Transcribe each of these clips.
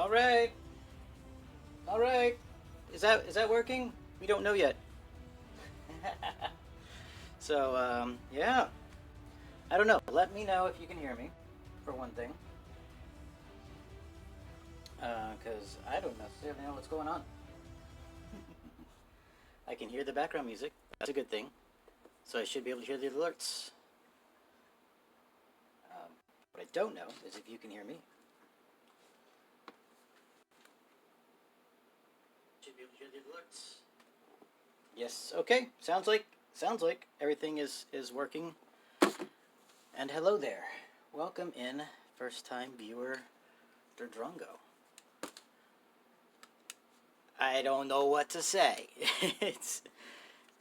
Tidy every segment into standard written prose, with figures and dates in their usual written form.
All right. All right. Is that working? We don't know yet. So, yeah. I don't know. Let me know if you can hear me, for one thing. Because I don't necessarily know what's going on. I can hear the background music. That's a good thing. So I should be able to hear the alerts. What I don't know is if you can hear me. Should be able to hear the alerts. Yes. Okay. Sounds like everything is working. And hello there. Welcome in, first time viewer Drongo. I don't know what to say. it's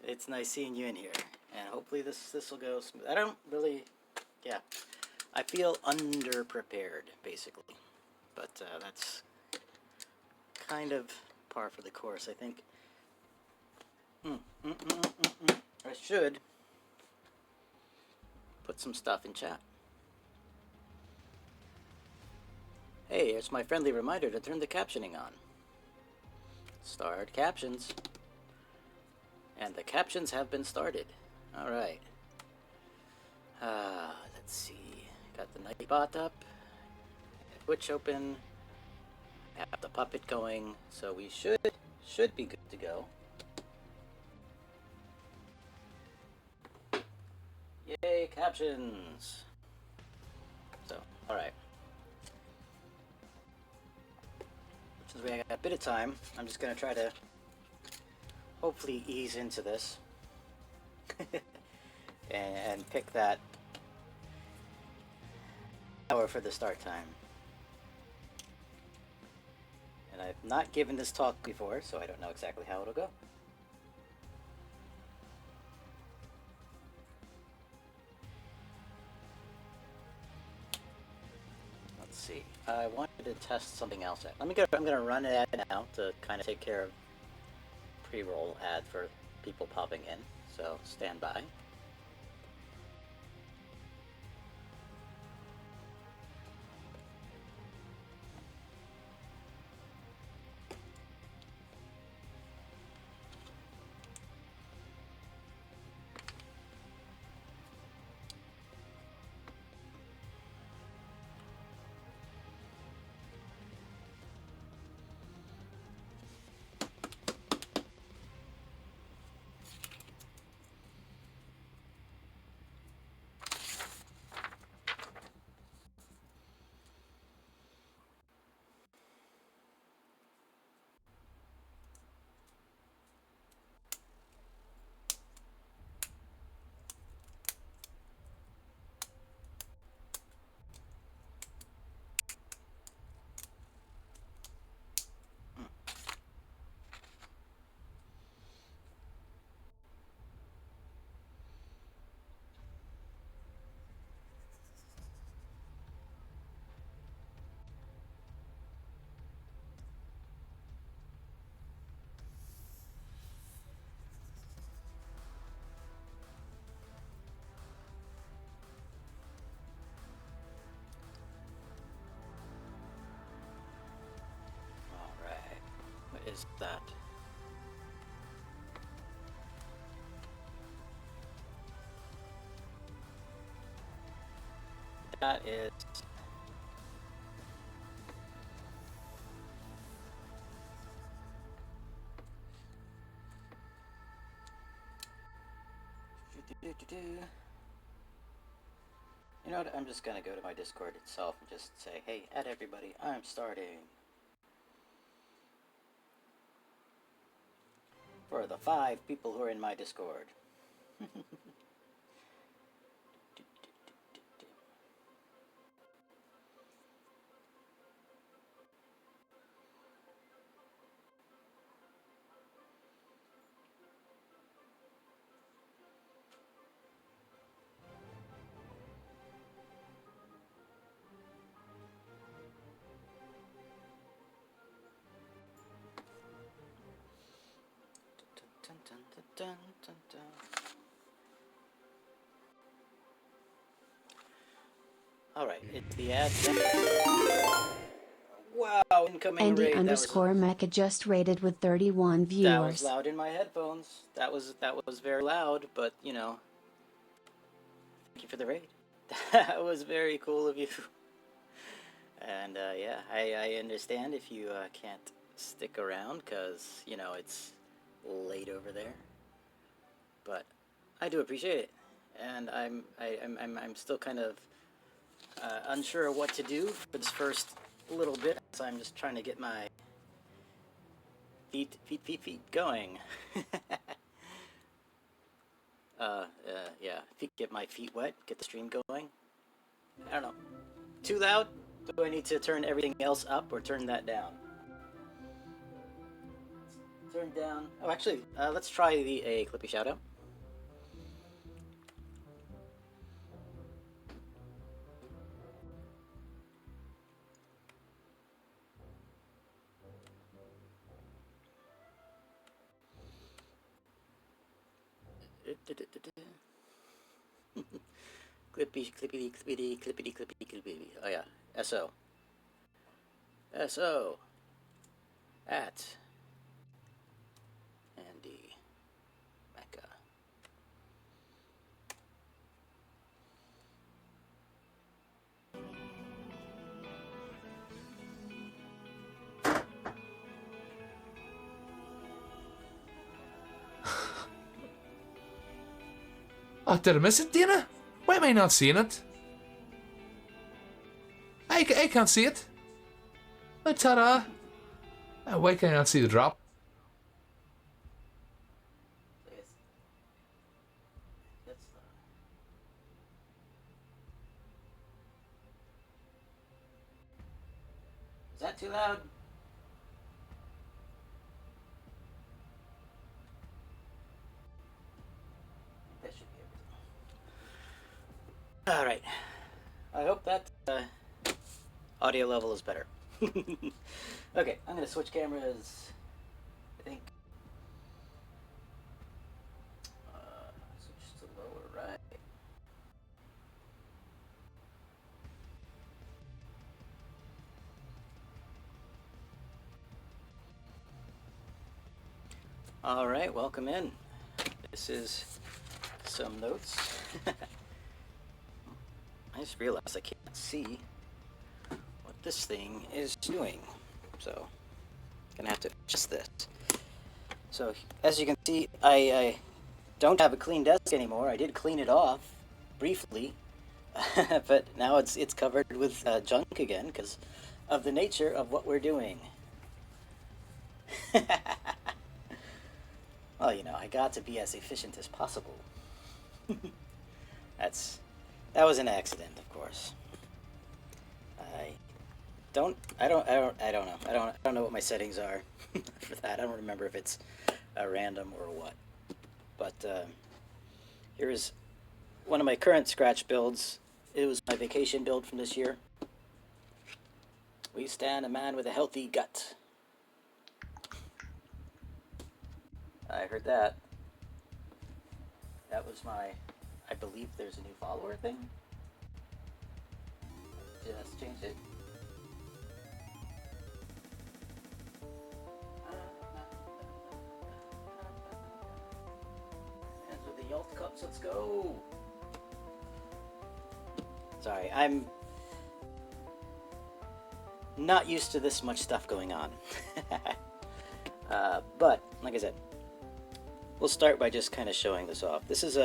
it's nice seeing you in here, and hopefully this will go smooth. I don't really, yeah. I feel underprepared basically, but that's kind of par for the course, I think. I should put some stuff in chat. Hey, it's my friendly reminder to turn the captioning on. Start captions. And the captions have been started. Alright. Let's see. Got the Nightbot up. Twitch open. Have the puppet going. So we should be good to go. Yay, captions. So, alright. Since we got a bit of time, I'm just going to try to hopefully ease into this. and pick that hour for the start time. And I've not given this talk before, so I don't know exactly how it'll go. Let's see. I wanted to test something else. I'm gonna run an ad now to kind of take care of pre-roll ad for people popping in. So stand by. Alright. What is that? That is... You know what, I'm just gonna go to my Discord itself and just say, hey, add everybody, I'm starting. For the 5 people who are in my Discord. Alright, it's the ad. Wow, incoming Andy raid. underscore Mecha just rated with 31 That was viewers. loud in my headphones. That was very loud, but you know, thank you for the raid. That was very cool of you. And yeah, I understand if you can't stick around because you know it's late over there. But I do appreciate it, and I'm still kind of unsure of what to do for this first little bit. So I'm just trying to get my feet going. Yeah, get my feet wet, get the stream going. I don't know. Too loud? Do I need to turn everything else up or turn that down? Turn down. Oh, actually, let's try a Clippy shoutout. Clippy, clippity, clippity, clippity, clippity, clippity. Oh yeah, SO. SO. At Andy Mecca. Oh, did I miss it, Dana? Why am I not seeing it? I can't see it. Oh, ta-da. Why can I not see the drop? Is that too loud? That should be everything. All right. I hope that audio level is better. Okay, I'm gonna switch cameras. I think. Switch to lower right. All right, welcome in. This is some notes. I just realized I can't see what this thing is doing, so gonna have to adjust this. So as you can see, I don't have a clean desk anymore. I did clean it off briefly, but now it's covered with junk again because of the nature of what we're doing. Well, you know, I got to be as efficient as possible. That was an accident, of course. I don't know. I don't know what my settings are for that. I don't remember if it's random or what. But here's one of my current Scratch builds. It was my vacation build from this year. We stand a man with a healthy gut. I heard that. That was my, I believe there's a new follower thing. Just changed it. Hands with the Yalt Cups, let's go. Sorry, I'm not used to this much stuff going on. But, like I said, we'll start by just kind of showing this off. This is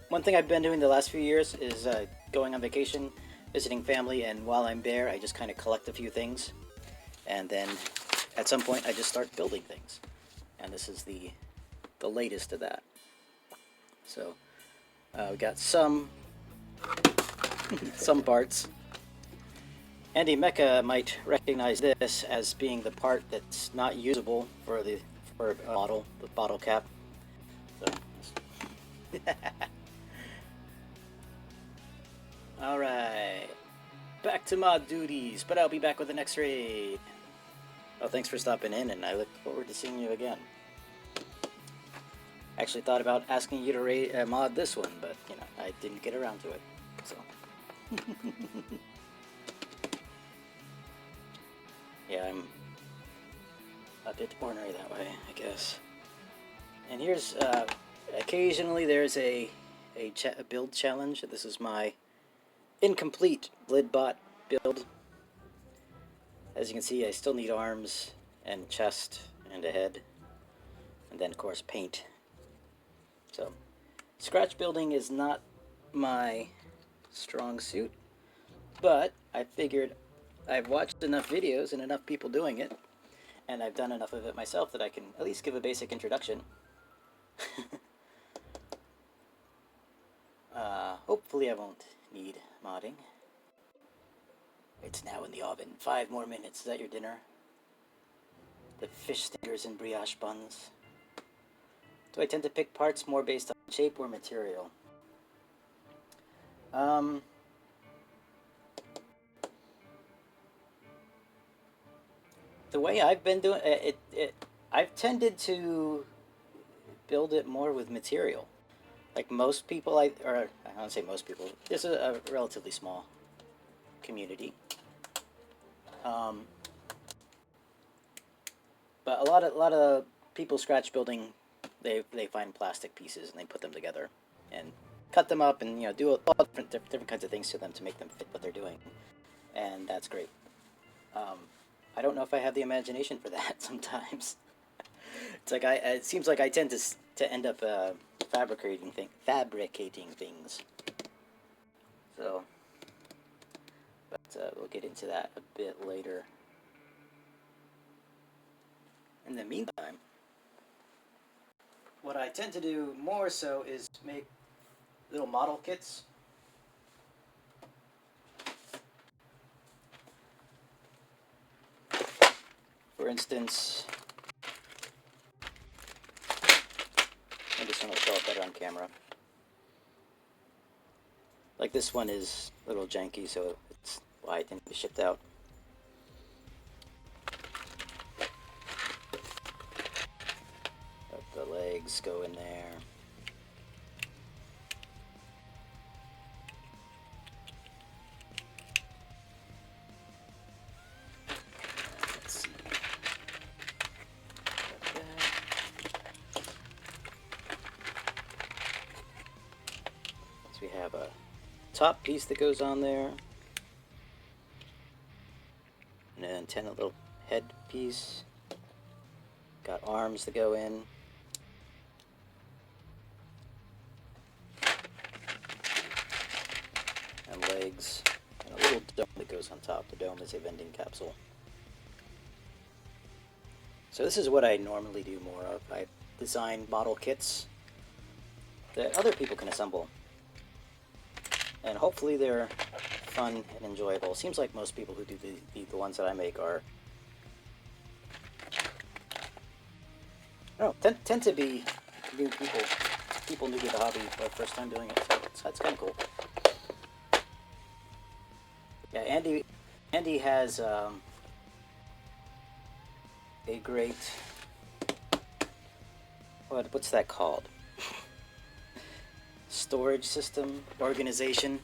one thing I've been doing the last few years is going on vacation, visiting family, and while I'm there, I just kind of collect a few things, and then at some point, I just start building things. And this is the latest of that. So we got some parts. Andy Mecca might recognize this as being the part that's not usable for a bottle, the bottle cap. So. All right, back to mod duties, but I'll be back with the next raid. Oh, thanks for stopping in, and I look forward to seeing you again. Actually thought about asking you to mod this one, but you know, I didn't get around to it. So. yeah, I'm a bit ornery that way, I guess. And here's, occasionally there's a build challenge. This is my incomplete Lidbot build. As you can see, I still need arms and chest and a head. And then, of course, paint. So, scratch building is not my strong suit. But I figured I've watched enough videos and enough people doing it, and I've done enough of it myself that I can at least give a basic introduction. Hopefully I won't need modding. It's now in the oven. 5 more minutes. Is that your dinner? The fish stickers and brioche buns. Do I tend to pick parts more based on shape or material? The way I've been doing it, I've tended to build it more with material. Like most people, I don't say most people. This is a relatively small community, but a lot of people scratch building. They find plastic pieces and they put them together and cut them up and do all different kinds of things to them to make them fit what they're doing, and that's great. I don't know if I have the imagination for that sometimes. It's like it seems like I tend to end up fabricating things. So, but we'll get into that a bit later. In the meantime, what I tend to do more so is make little model kits. For instance, maybe this one will show up better on camera. Like this one is a little janky, so it's why it didn't be shipped out. Let the legs go in there. Let's see. Like that. So we have a top piece that goes on there, and an antenna little head piece. Got arms that go in. And legs. And a little dome that goes on top. The dome is a vending capsule. So this is what I normally do more of. I design model kits that other people can assemble. And hopefully they're fun and enjoyable. Seems like most people who do the ones that I make are, I don't know, tend to be new people new to the hobby for the first time doing it. So that's kind of cool. Yeah, Andy has a great, what's that called? Storage system organization,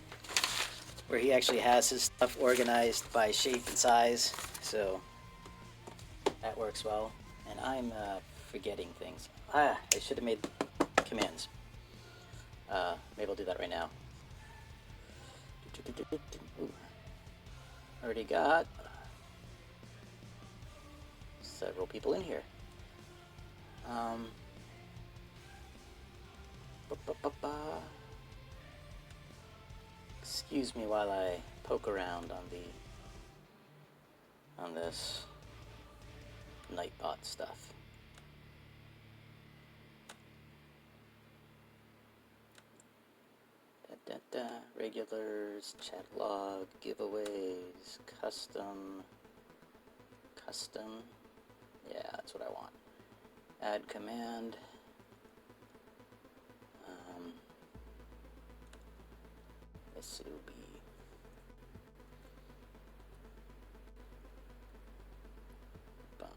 where he actually has his stuff organized by shape and size, so that works well. And I'm forgetting things. I should have made commands. Maybe I'll do that right now. Ooh. Already got several people in here. Excuse me while I poke around on this Nightbot stuff. Regulars, chat log, giveaways, custom. Yeah, that's what I want. Add command. This will be fun.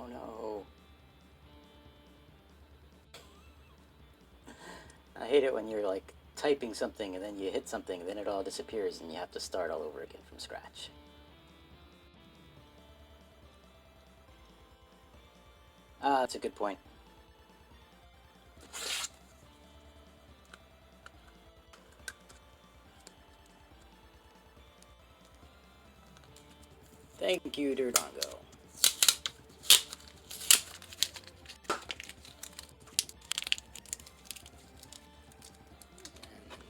Oh no. I hate it when you're like typing something and then you hit something and then it all disappears and you have to start all over again from scratch. Ah, that's a good point. Thank you, Durdongo.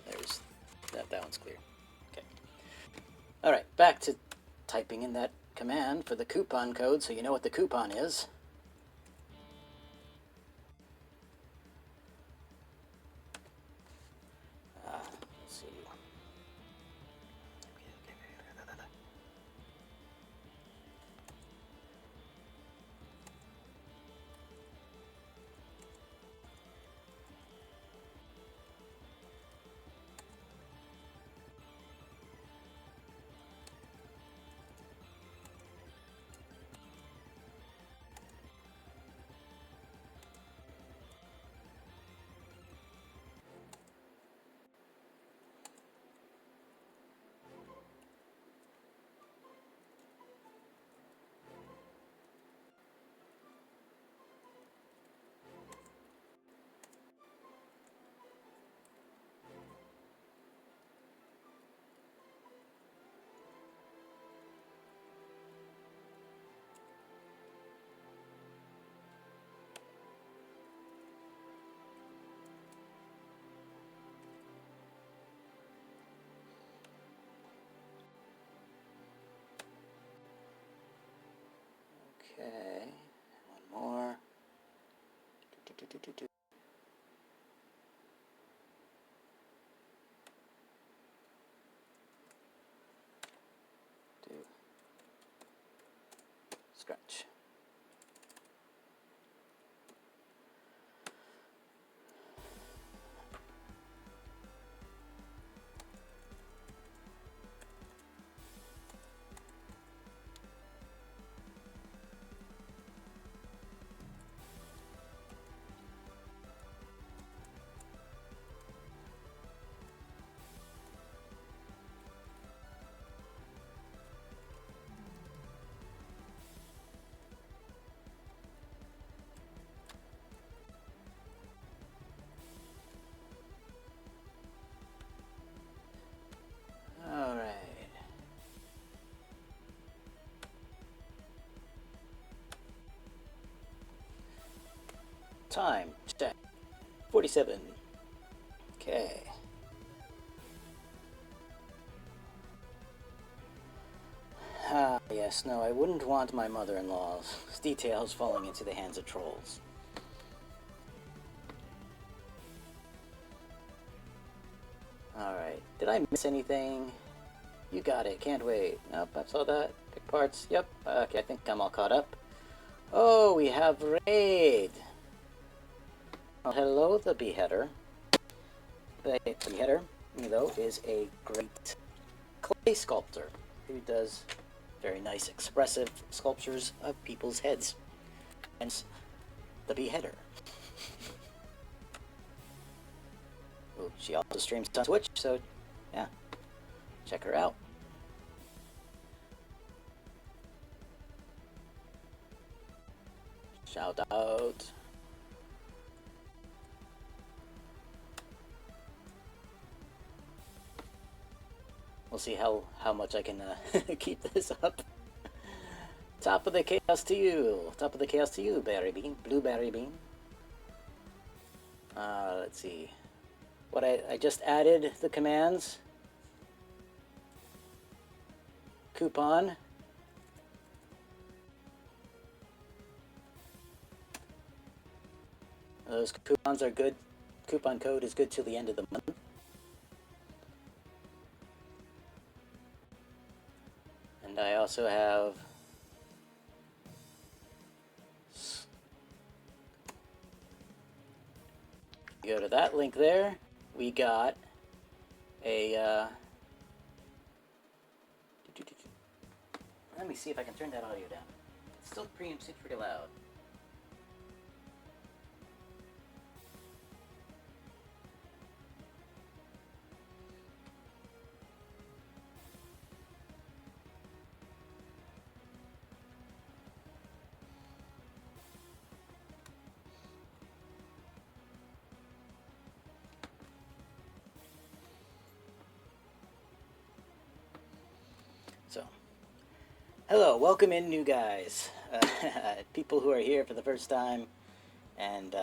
There's that one's clear. Okay. All right, back to typing in that command for the coupon code so you know what the coupon is. Let's see. Okay, one more. Do. Scratch. All right. Time check. 47. Okay. Ah, yes, no, I wouldn't want my mother-in-law's details falling into the hands of trolls. Alright, did I miss anything? You got it, can't wait. Nope, I saw that. Pick parts, yep. Okay, I think I'm all caught up. Oh, we have Raid! Well, hello, the Beheader. The Beheader, though, is a great clay sculptor who does very nice, expressive sculptures of people's heads. Hence, the Beheader. Ooh, she also streams on Twitch, so yeah, check her out. Shout out. We'll see how much I can keep this up. Top of the chaos to you. Top of the chaos to you, Berry Bean. Blueberry Bean. Let's see. What I just added the commands. Coupon. Those coupons are good. Coupon code is good till the end of the month. And I also have go to that link there. We got a let me see if I can turn that audio down. It's still pretty loud. So, hello, welcome in, new guys, people who are here for the first time, and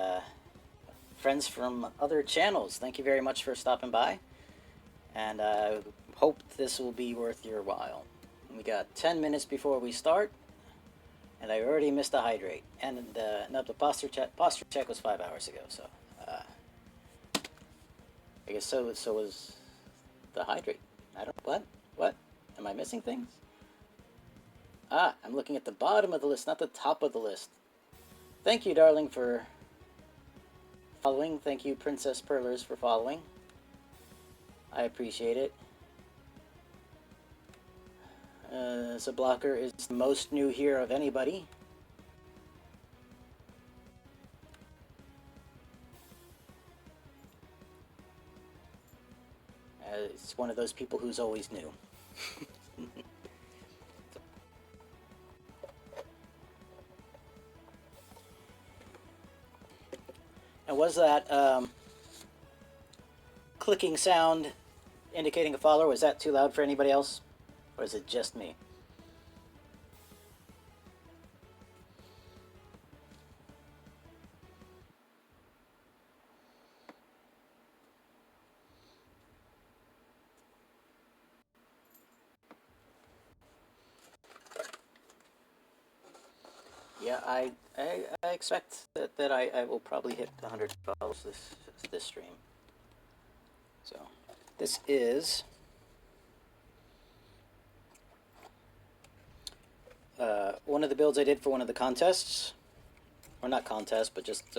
friends from other channels. Thank you very much for stopping by, and I hope this will be worth your while. We got 10 minutes before we start, and I already missed a hydrate, and no, the posture check was 5 hours ago, so I guess so was the hydrate. I don't, what? Am I missing things? Ah, I'm looking at the bottom of the list, not the top of the list. Thank you, darling, for following. Thank you, Princess Perlers, for following. I appreciate it. Blocker is the most new here of anybody. It's one of those people who's always new. And was that clicking sound indicating a follower? Was that too loud for anybody else? Or is it just me? Yeah, I expect that I will probably hit 100 follows this stream. So, this is one of the builds I did for one of the contests, or not contests, but just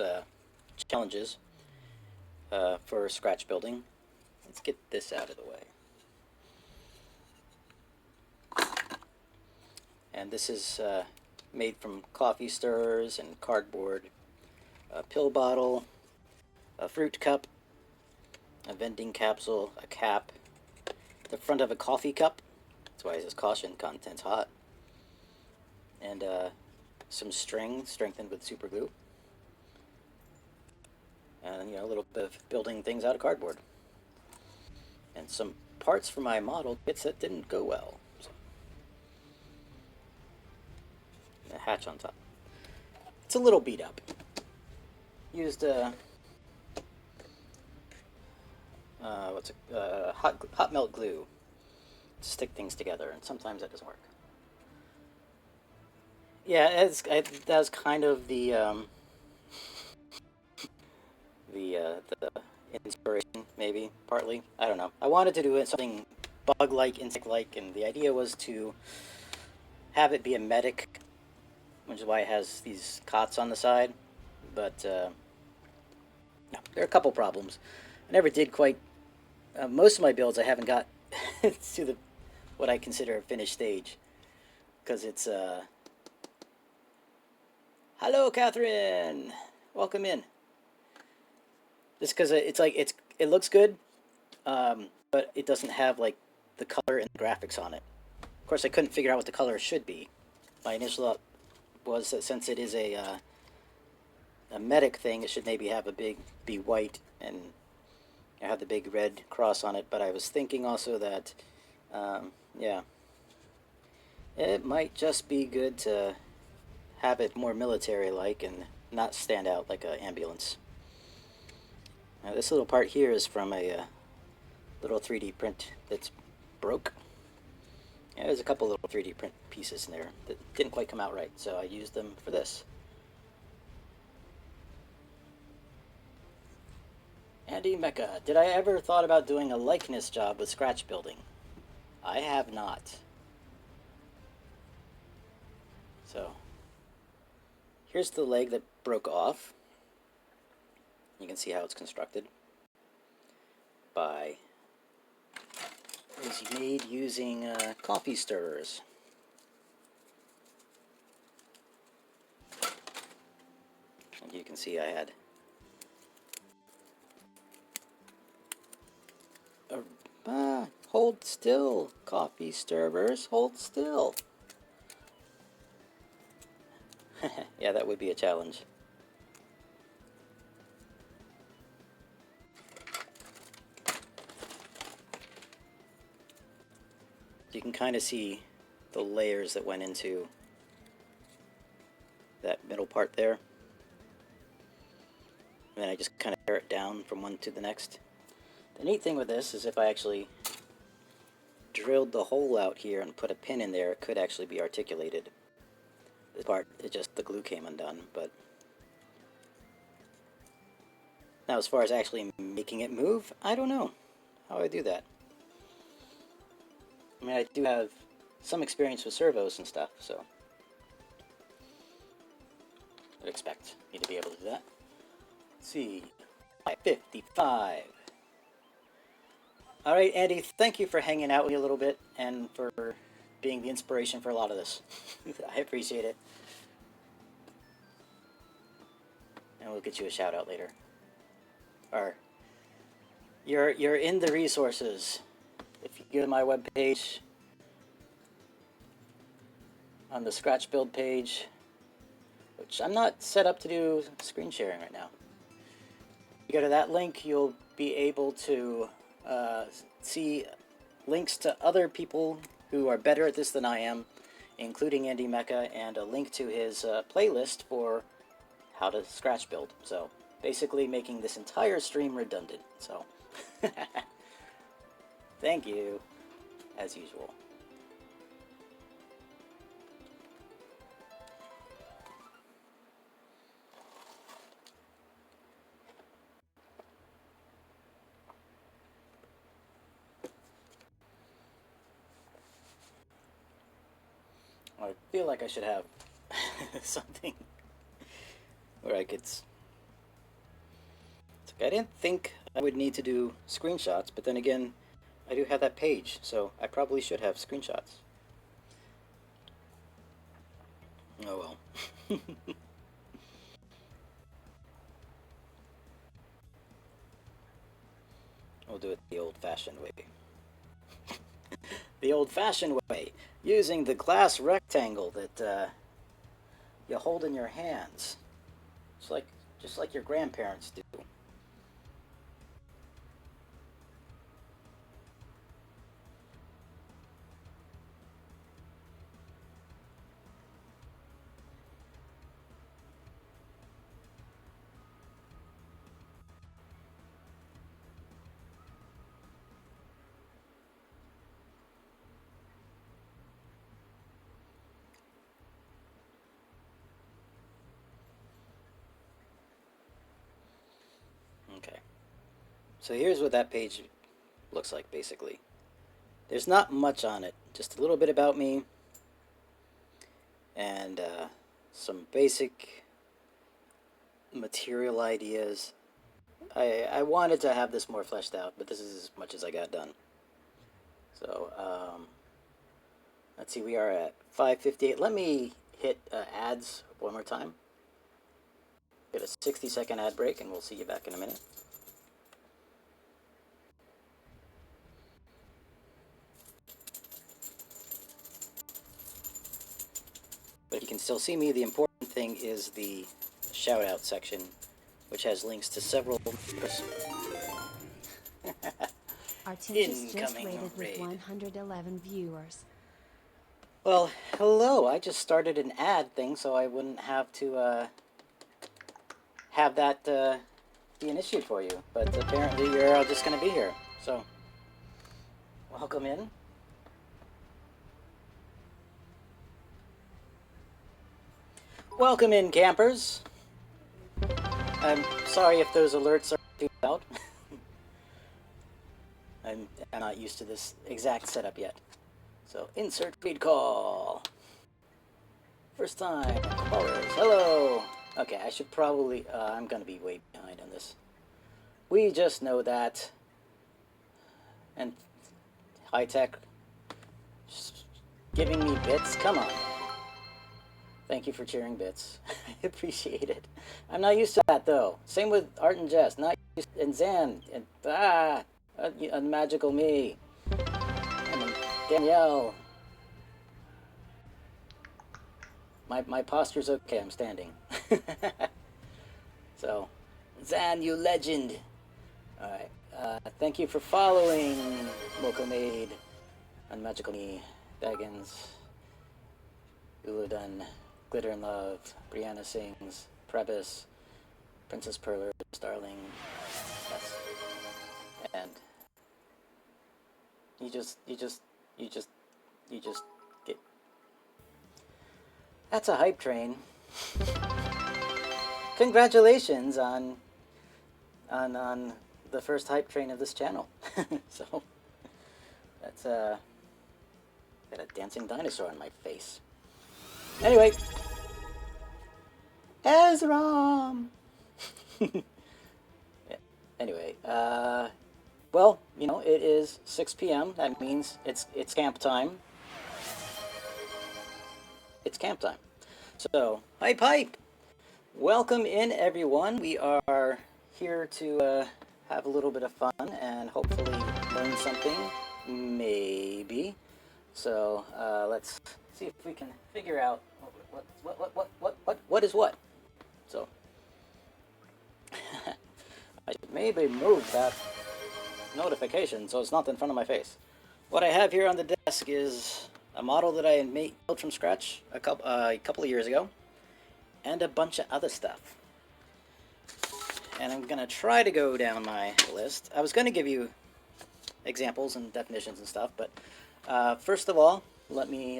challenges for scratch building. Let's get this out of the way. And this is made from coffee stirrers and cardboard, a pill bottle, a fruit cup, a vending capsule, a cap, the front of a coffee cup. That's why it says caution, contents hot. And some string strengthened with super glue. And, you know, a little bit of building things out of cardboard. And some parts for my model kits that didn't go well. So, a hatch on top. It's a little beat up. Used hot melt glue to stick things together, and sometimes that doesn't work. Yeah, that was kind of the inspiration, maybe, partly. I don't know. I wanted to do something bug-like, insect-like, and the idea was to have it be a medic, which is why it has these cots on the side. But no, there are a couple problems. I never did quite. Most of my builds I haven't got to what I consider a finished stage, because it's hello, Catherine. Welcome in. Just because it looks good, but it doesn't have like the color and the graphics on it. Of course, I couldn't figure out what the color should be. My initial thought was that since it is a medic thing, it should maybe be white and have the big red cross on it. But I was thinking also that, yeah, it might just be good to have it more military-like and not stand out like an ambulance. Now, this little part here is from a little 3D print that's broke. Yeah, there's a couple little 3D print pieces in there that didn't quite come out right, so I used them for this. Andy Mecca, did I ever thought about doing a likeness job with scratch building? I have not. So, here's the leg that broke off. You can see how it's constructed is made using coffee stirrers. And you can see I had hold still, coffee stirrers, hold still. Yeah, that would be a challenge. You can kind of see the layers that went into that middle part there. And then I just kind of tear it down from one to the next. The neat thing with this is if I actually drilled the hole out here and put a pin in there, it could actually be articulated. This part, it just, the glue came undone, but now as far as actually making it move, I don't know how I do that. I mean, I do have some experience with servos and stuff, so I'd expect me to be able to do that. Let's see, 555. All right, Andy, thank you for hanging out with me a little bit and for being the inspiration for a lot of this. I appreciate it. And we'll get you a shout out later. Or you're in the resources. If you go to my webpage, on the Scratch Build page, which I'm not set up to do screen sharing right now. You go to that link, you'll be able to see links to other people who are better at this than I am, including Andy Mecca, and a link to his playlist for how to Scratch Build. So basically making this entire stream redundant. So thank you, as usual. I feel like I should have something where I could... It's like I didn't think I would need to do screenshots, but then again, I do have that page, so I probably should have screenshots. Oh well. We'll do it the old-fashioned way. The old-fashioned way, using the glass rectangle that you hold in your hands, just like your grandparents do. Okay. So here's what that page looks like, basically. There's not much on it, just a little bit about me, and some basic material ideas. I wanted to have this more fleshed out, but this is as much as I got done. So, let's see, we are at 5:58. Let me hit ads one more time. Get a 60-second ad break, and we'll see you back in a minute. But you can still see me. The important thing is the shout-out section, which has links to several... Artentious just rated with 111 viewers. Well, hello. I just started an ad thing so I wouldn't have to have that be an issue for you. But apparently you're just going to be here. So, welcome in. Welcome in, campers. I'm sorry if those alerts are too loud. I'm not used to this exact setup yet. So, insert feed call. First time callers. Hello. Okay, I should probably... I'm going to be way behind on this. We just know that. And high tech giving me bits. Come on. Thank you for cheering bits. I appreciate it. I'm not used to that though. Same with Art and Jess. Not used and Zan and Unmagical Me. And Danielle. My posture's okay. I'm standing. So, Zan, you legend. All right. Thank you for following Mocha Maid, Unmagical Me, Daggins. Uladun, Glitter and Love, Brianna Sings, Prebis, Princess Perler, Darling, yes. And you just get. That's a hype train. Congratulations on the first hype train of this channel. So that's got a dancing dinosaur on my face. Anyway, Ezram. Yeah. Anyway, well, you know, it is 6 p.m. That means it's camp time. It's camp time. So, hype! Welcome in, everyone. We are here to have a little bit of fun and hopefully learn something, maybe. So, let's see if we can figure out what is what. So, I should maybe move that notification so it's not in front of my face. What I have here on the desk is a model that I built from scratch a couple of years ago, and a bunch of other stuff. And I'm gonna try to go down my list. I was gonna give you examples and definitions and stuff, but first of all, let me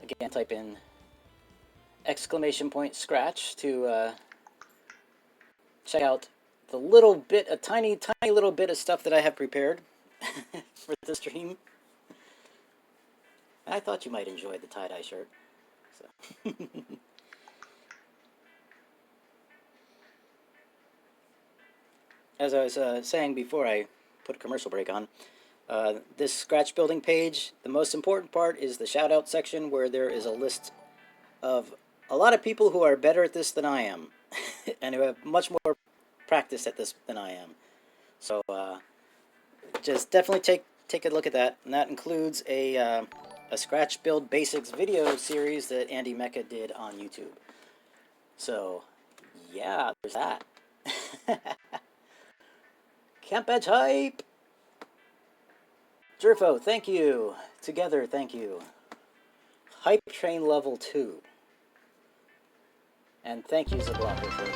again type in !scratch to check out the little bit, a tiny little bit of stuff that I have prepared for the stream. I thought you might enjoy the tie-dye shirt. So. As I was saying before I put a commercial break on, this scratch building page, the most important part is the shout out section where there is a list of a lot of people who are better at this than I am and who have much more practice at this than I am. So just definitely take a look at that, and that includes a Scratch Build Basics video series that Andy Mecca did on YouTube. So yeah, there's that. Camp Edge hype! Jerfo, thank you. Together, thank you. Hype Train Level 2. And thank you, Zablocker, for the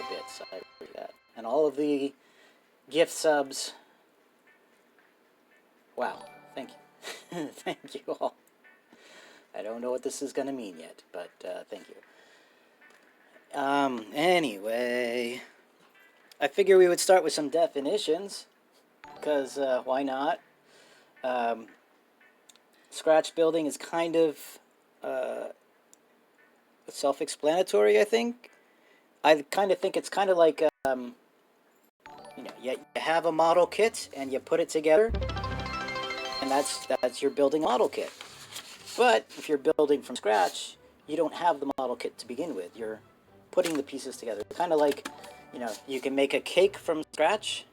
bits. I appreciate that. And all of the gift subs. Wow, thank you. Thank you all. I don't know what this is going to mean yet, but thank you. Anyway, I figure we would start with some definitions, because why not? Scratch building is kind of self-explanatory, I think. I kind of think it's kind of like, you know, you have a model kit and you put it together, and that's your building model kit. But if you're building from scratch, you don't have the model kit to begin with. You're putting the pieces together. Kind of like, you know, you can make a cake from scratch,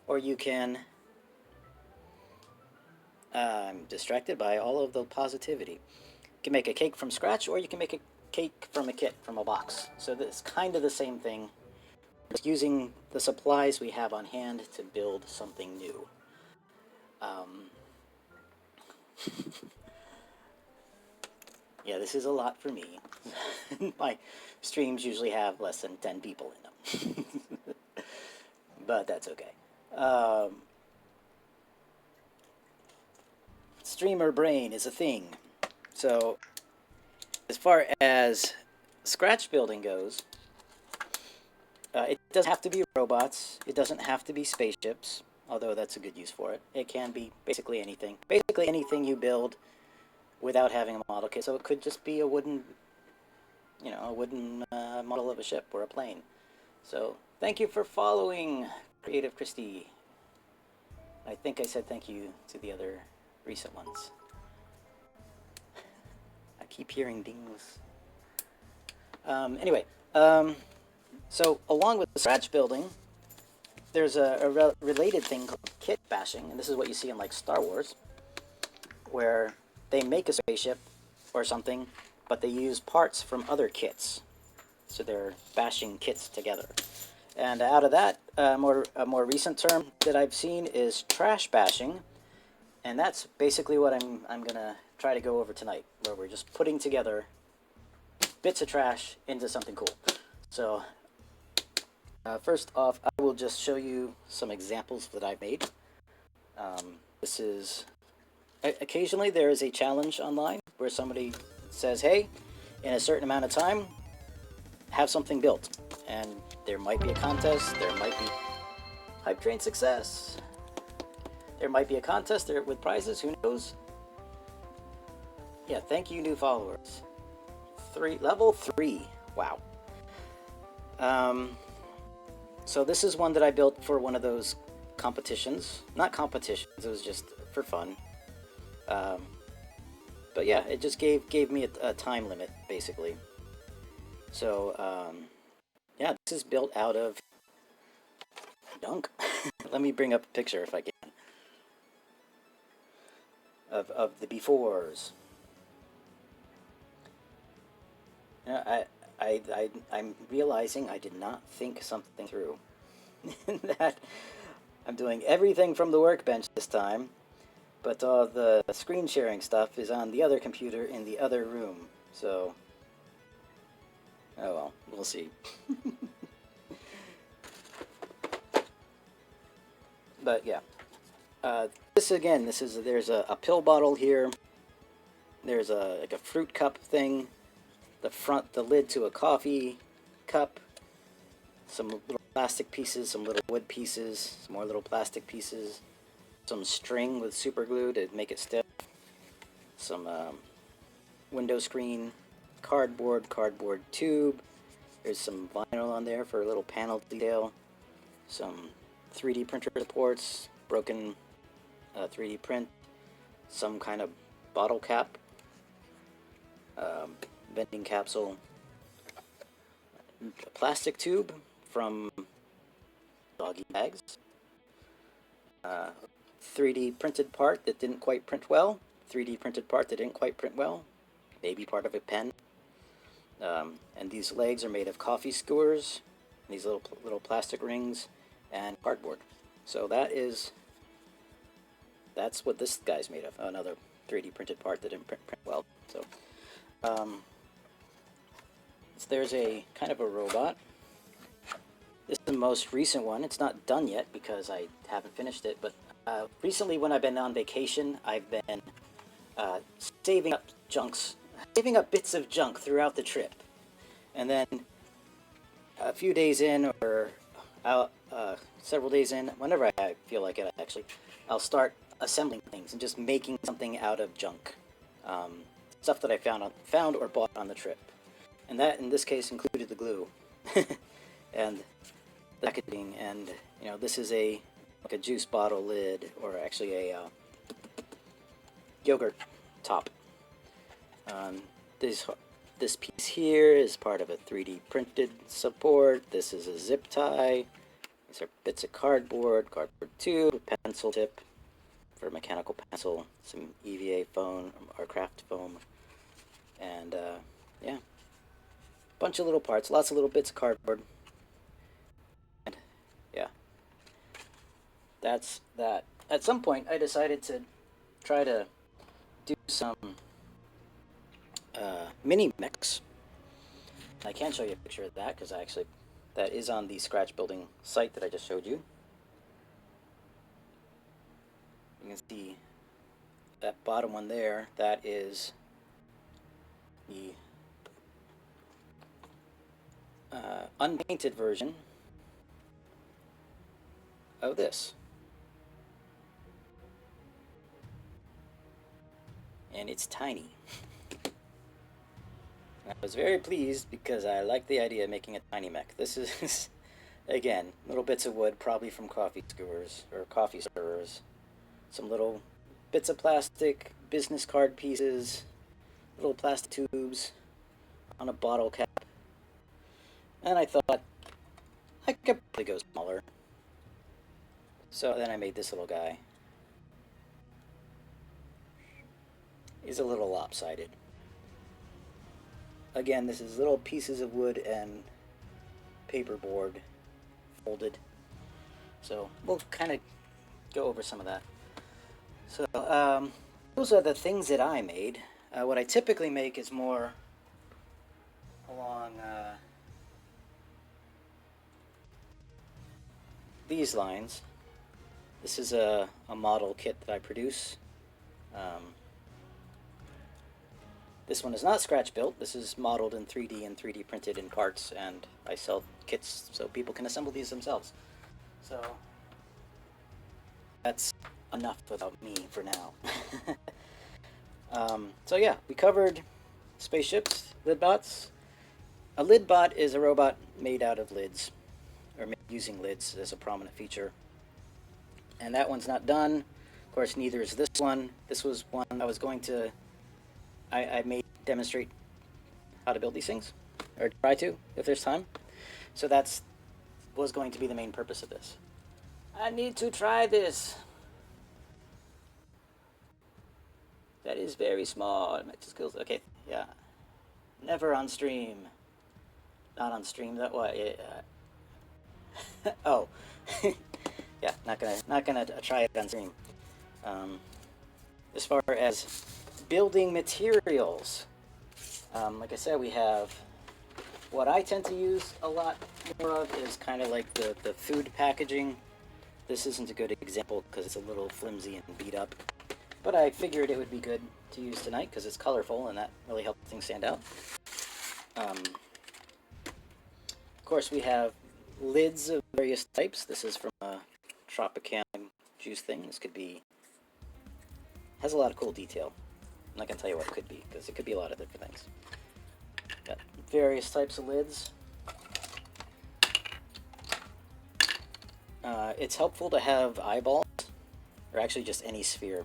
or you can... I'm distracted by all of the positivity. You can make a cake from scratch, or you can make a cake from a kit, from a box. So it's kind of the same thing. Just using the supplies we have on hand to build something new. Yeah, this is a lot for me. My streams usually have less than 10 people in them. But that's okay. Streamer brain is a thing. So, as far as scratch building goes, it doesn't have to be robots. It doesn't have to be spaceships, although that's a good use for it. It can be basically anything. Basically anything you build without having a model kit. So it could just be a wooden, you know, a wooden model of a ship or a plane. So thank you for following, Creative Christie. I think I said thank you to the other recent ones. I keep hearing dings. Anyway, so along with the scratch building, there's a related thing called kit bashing, and this is what you see in like Star Wars, where they make a spaceship or something, but they use parts from other kits. So they're bashing kits together. And out of that, a more recent term that I've seen is trash bashing, and that's basically what I'm gonna try to go over tonight, where we're just putting together bits of trash into something cool. So first off, I will just show you some examples that I've made. This is, occasionally there is a challenge online where somebody says, hey, in a certain amount of time, have something built. And there might be a contest, there might be hype train success. There might be a contest there with prizes, who knows? Yeah, thank you, new followers. Level 3, wow. So this is one that I built for one of those competitions. Not competitions, it was just for fun. But yeah, it just gave me a time limit, basically. So, yeah, this is built out of junk. Let me bring up a picture if I can. Of the befores. Yeah, I'm realizing I did not think something through. That I'm doing everything from the workbench this time, but all the screen sharing stuff is on the other computer in the other room. So, oh well, we'll see. But yeah, this again, there's a pill bottle here. There's like a fruit cup thing. The lid to a coffee cup. Some little plastic pieces, some little wood pieces, some more little plastic pieces. Some string with super glue to make it stiff. Some window screen, cardboard tube. There's some vinyl on there for a little panel detail. Some 3D printer supports, broken 3D print, some kind of bottle cap, vending capsule, a plastic tube from doggy bags, 3D printed part that didn't quite print well, 3D printed part that didn't quite print well, maybe part of a pen, and these legs are made of coffee skewers, these little plastic rings, and cardboard. So that's what this guy's made of, another 3D printed part that didn't print well. So there's a kind of a robot. This is the most recent one. It's not done yet because I haven't finished it, but recently when I've been on vacation, I've been saving up bits of junk throughout the trip. And then a few days in, or several days in, whenever I feel like it, actually, I'll start assembling things and just making something out of junk. Stuff that I found or bought on the trip. And that, in this case, included the glue. And the packaging, and, you know, this is like a juice bottle lid, or actually a yogurt top. This piece here is part of a 3D printed support. This is a zip tie. These are bits of cardboard tube, a pencil tip for a mechanical pencil, some EVA foam or craft foam, and yeah, bunch of little parts, lots of little bits of cardboard. And yeah, that's that. At some point, I decided to try to do some mini mechs. I can show you a picture of that because that is on the Scratch Building site that I just showed you. You can see that bottom one there. That is the unpainted version of this. And it's tiny. I was very pleased because I like the idea of making a tiny mech. This is, again, little bits of wood, probably from coffee skewers or coffee stirrers. Some little bits of plastic, business card pieces, little plastic tubes on a bottle cap. And I thought I could probably go smaller. So then I made this little guy. He's a little lopsided. Again, this is little pieces of wood and paperboard folded. So we'll kind of go over some of that. So those are the things that I made. What I typically make is more along these lines. This is a model kit that I produce. This one is not scratch built. This is modeled in 3D and 3D printed in parts, and I sell kits so people can assemble these themselves. So that's enough about me for now. So yeah, we covered spaceships, lidbots. A lidbot is a robot made out of lids, or using lids as a prominent feature. And that one's not done. Of course, neither is this one. This was one I was going to, I may demonstrate how to build these things, or try to, if there's time. So that's was going to be the main purpose of this. I need to try this. That is very small. Skills. Okay, yeah. Never on stream. Not on stream. That way. Oh, yeah. Not gonna try it on stream. As far as building materials, like I said, we have what I tend to use a lot more of is kind of like the food packaging. This isn't a good example because it's a little flimsy and beat up, but I figured it would be good to use tonight because it's colorful and that really helps things stand out. Of course, we have lids of various types. This is from a Tropicam juice thing. This could be, has a lot of cool detail. I'm not going to tell you what it could be because it could be a lot of different things. Got various types of lids. It's helpful to have eyeballs, or actually just any sphere,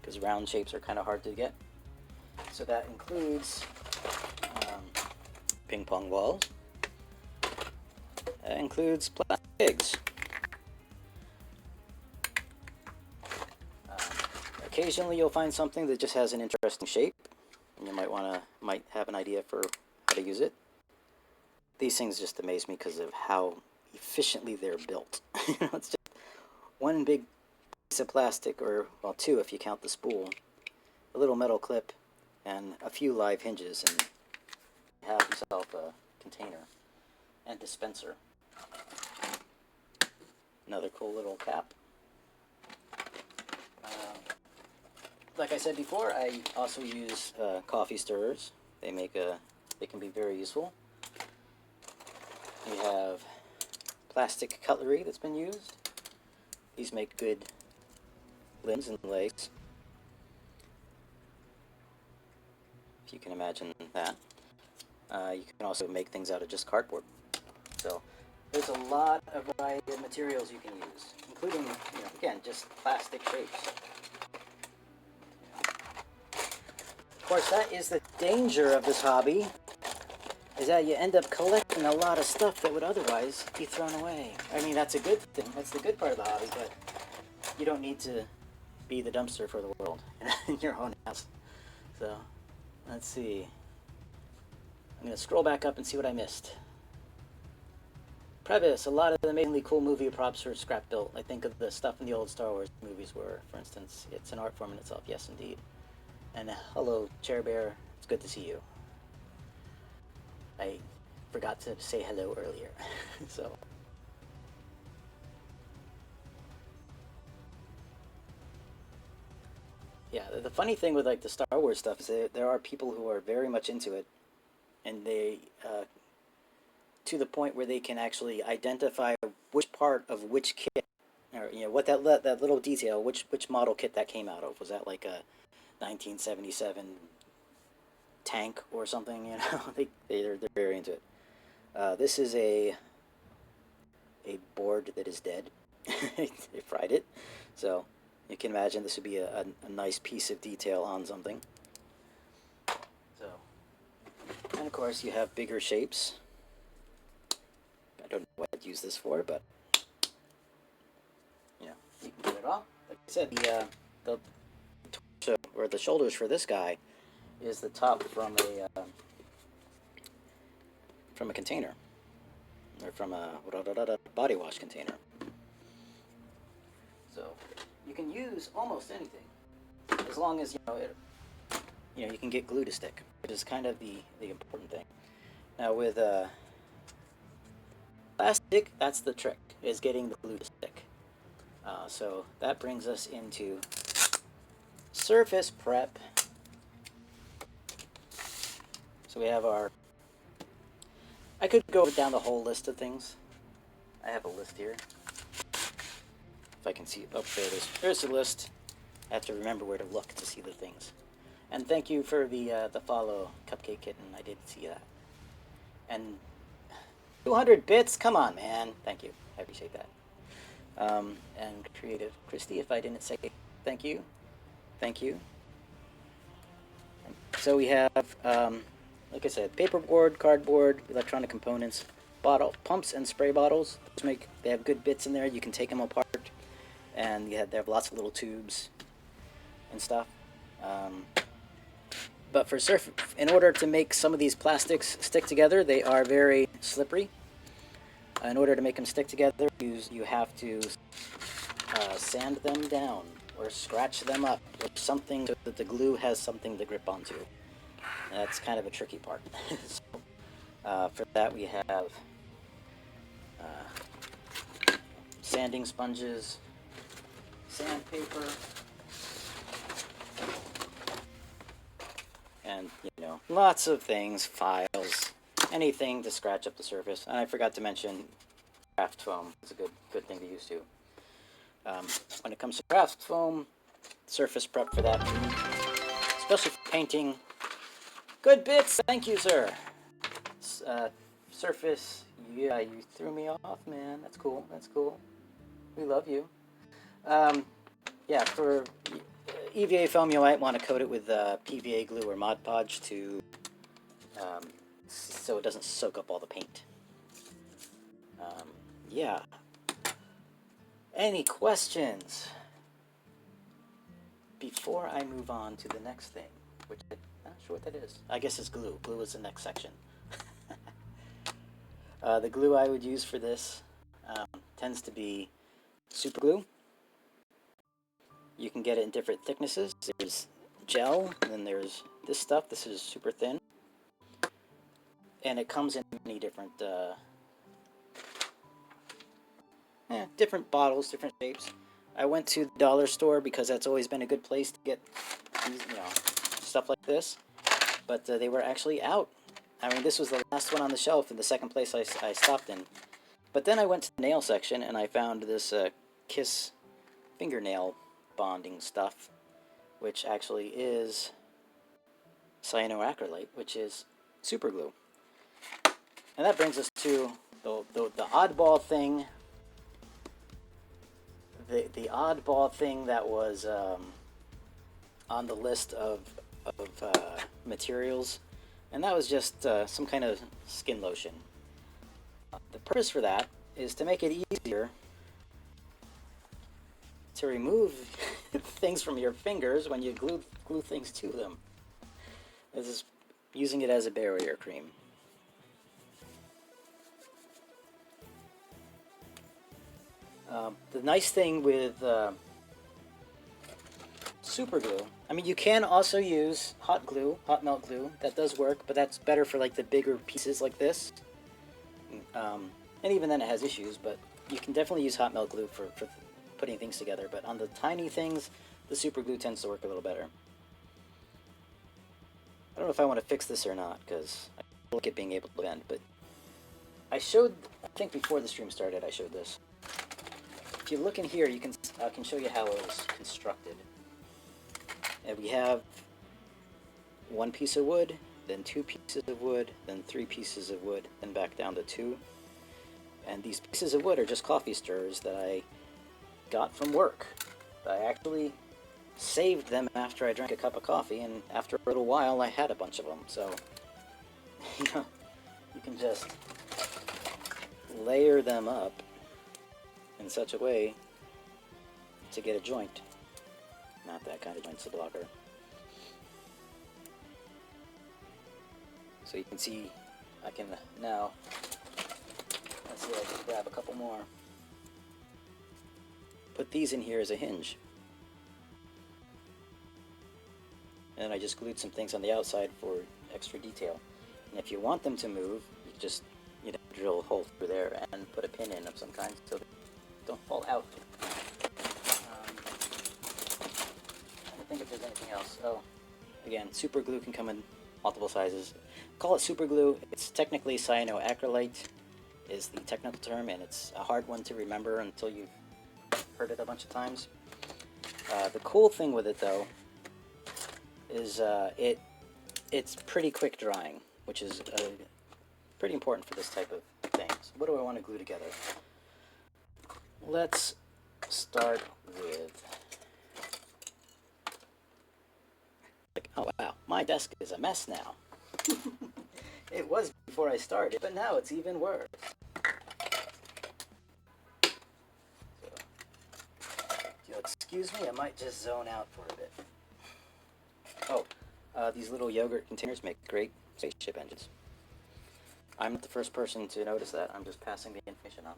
because round shapes are kind of hard to get. So that includes ping pong balls. That includes plastic eggs. Occasionally you'll find something that just has an interesting shape, and you might have an idea for how to use it. These things just amaze me because of how efficiently they're built. It's just one big piece of plastic, or well, two if you count the spool, a little metal clip, and a few live hinges, and you have yourself a container and dispenser. Another cool little cap. Like I said before, I also use coffee stirrers. They can be very useful. We have plastic cutlery that's been used. These make good limbs and legs, if you can imagine that. You can also make things out of just cardboard. So there's a lot of variety of materials you can use, including, again, just plastic shapes. Of course, that is the danger of this hobby, is that you end up collecting a lot of stuff that would otherwise be thrown away. I mean, that's a good thing. That's the good part of the hobby, but you don't need to be the dumpster for the world in your own house. So, let's see. I'm going to scroll back up and see what I missed. Preface, a lot of the amazingly cool movie props are scrap built. I think of the stuff in the old Star Wars movies where, for instance, it's an art form in itself. Yes, indeed. And hello, Chair Bear. It's good to see you. I forgot to say hello earlier. So. Yeah, the funny thing with like the Star Wars stuff is that there are people who are very much into it, and they, to the point where they can actually identify which part of which kit, or what that little detail, which model kit that came out of. Was that like a 1977 tank or something? They're very into it. This is a board that is dead. They fried it, so you can imagine this would be a nice piece of detail on something. So, and of course you have bigger shapes. I don't know what I'd use this for, but you can get it off. Like I said, the torso, or the shoulders for this guy is the top from a container, or from a body wash container. So you can use almost anything. as long as you can get glue to stick, which is kind of the important thing. Now with plastic, that's the trick, is getting the glue to stick. So that brings us into surface prep. So we have our, I could go down the whole list of things. I have a list here. If I can see, oh, there it is. There's the list. I have to remember where to look to see the things. And thank you for the follow, Cupcake Kitten. I did see that. And 200 bits? Come on, man. Thank you. I appreciate that. And Creative Christy, if I didn't say thank you. Thank you. So we have, like I said, paperboard, cardboard, electronic components, bottle pumps and spray bottles. They have good bits in there. You can take them apart, and they have lots of little tubes and stuff. But in order to make some of these plastics stick together, they are very slippery. In order to make them stick together, you have to sand them down or scratch them up or something so that the glue has something to grip onto. And that's kind of a tricky part. So, for that we have sanding sponges, sandpaper, and lots of things, files, anything to scratch up the surface. And I forgot to mention craft foam is a good thing to use too. When it comes to craft foam, surface prep for that, especially for painting. Good bits, thank you, sir. Surface, yeah, you threw me off, man. That's cool. That's cool. We love you. Yeah, for EVA foam, you might want to coat it with PVA glue or Mod Podge to so it doesn't soak up all the paint. Yeah. Any questions before I move on to the next thing, which I'm not sure what that is. I guess it's glue. Glue is the next section. The glue I would use for this tends to be super glue. You can get it in different thicknesses. There's gel, and then there's this stuff. This is super thin. And it comes in many different different bottles, different shapes. I went to the dollar store because that's always been a good place to get these, stuff like this. But they were actually out. I mean, this was the last one on the shelf and the second place I stopped in. But then I went to the nail section and I found this Kiss fingernail bonding stuff, which actually is cyanoacrylate, which is super glue. And that brings us to the oddball thing. The oddball thing that was on the list of materials, and that was just some kind of skin lotion. The purpose for that is to make it easier to remove things from your fingers when you glue things to them. This is using it as a barrier cream. The nice thing with super glue, I mean, you can also use hot melt glue. That does work, but that's better for like the bigger pieces like this. And even then it has issues, but you can definitely use hot melt glue for putting things together. But on the tiny things, the super glue tends to work a little better. I don't know if I want to fix this or not, because I look at being able to bend, but I think before the stream started, I showed this. If you look in here, I can show you how it was constructed. And we have one piece of wood, then two pieces of wood, then three pieces of wood, then back down to two. And these pieces of wood are just coffee stirrers that I got from work. I actually saved them after I drank a cup of coffee, and after a little while I had a bunch of them. So, you can just layer them up in such a way to get a joint. Not that kind of joint, it's a blocker. So you can see, I can now, let's see if I can grab a couple more. Put these in here as a hinge. and I just glued some things on the outside for extra detail. And if you want them to move, you just drill a hole through there and put a pin in of some kind so they don't fall out. I don't think if there's anything else. Oh, again, super glue can come in multiple sizes. Call it super glue. It's technically cyanoacrylate is the technical term, and it's a hard one to remember until you've heard it a bunch of times. The cool thing with it, though, is it's pretty quick drying, which is pretty important for this type of thing. So what do I want to glue together? Let's start with... oh wow, my desk is a mess now. It was before I started, but now it's even worse. So, if you'll excuse me, I might just zone out for a bit. Oh, these little yogurt containers make great spaceship engines. I'm not the first person to notice that. I'm just passing the information on.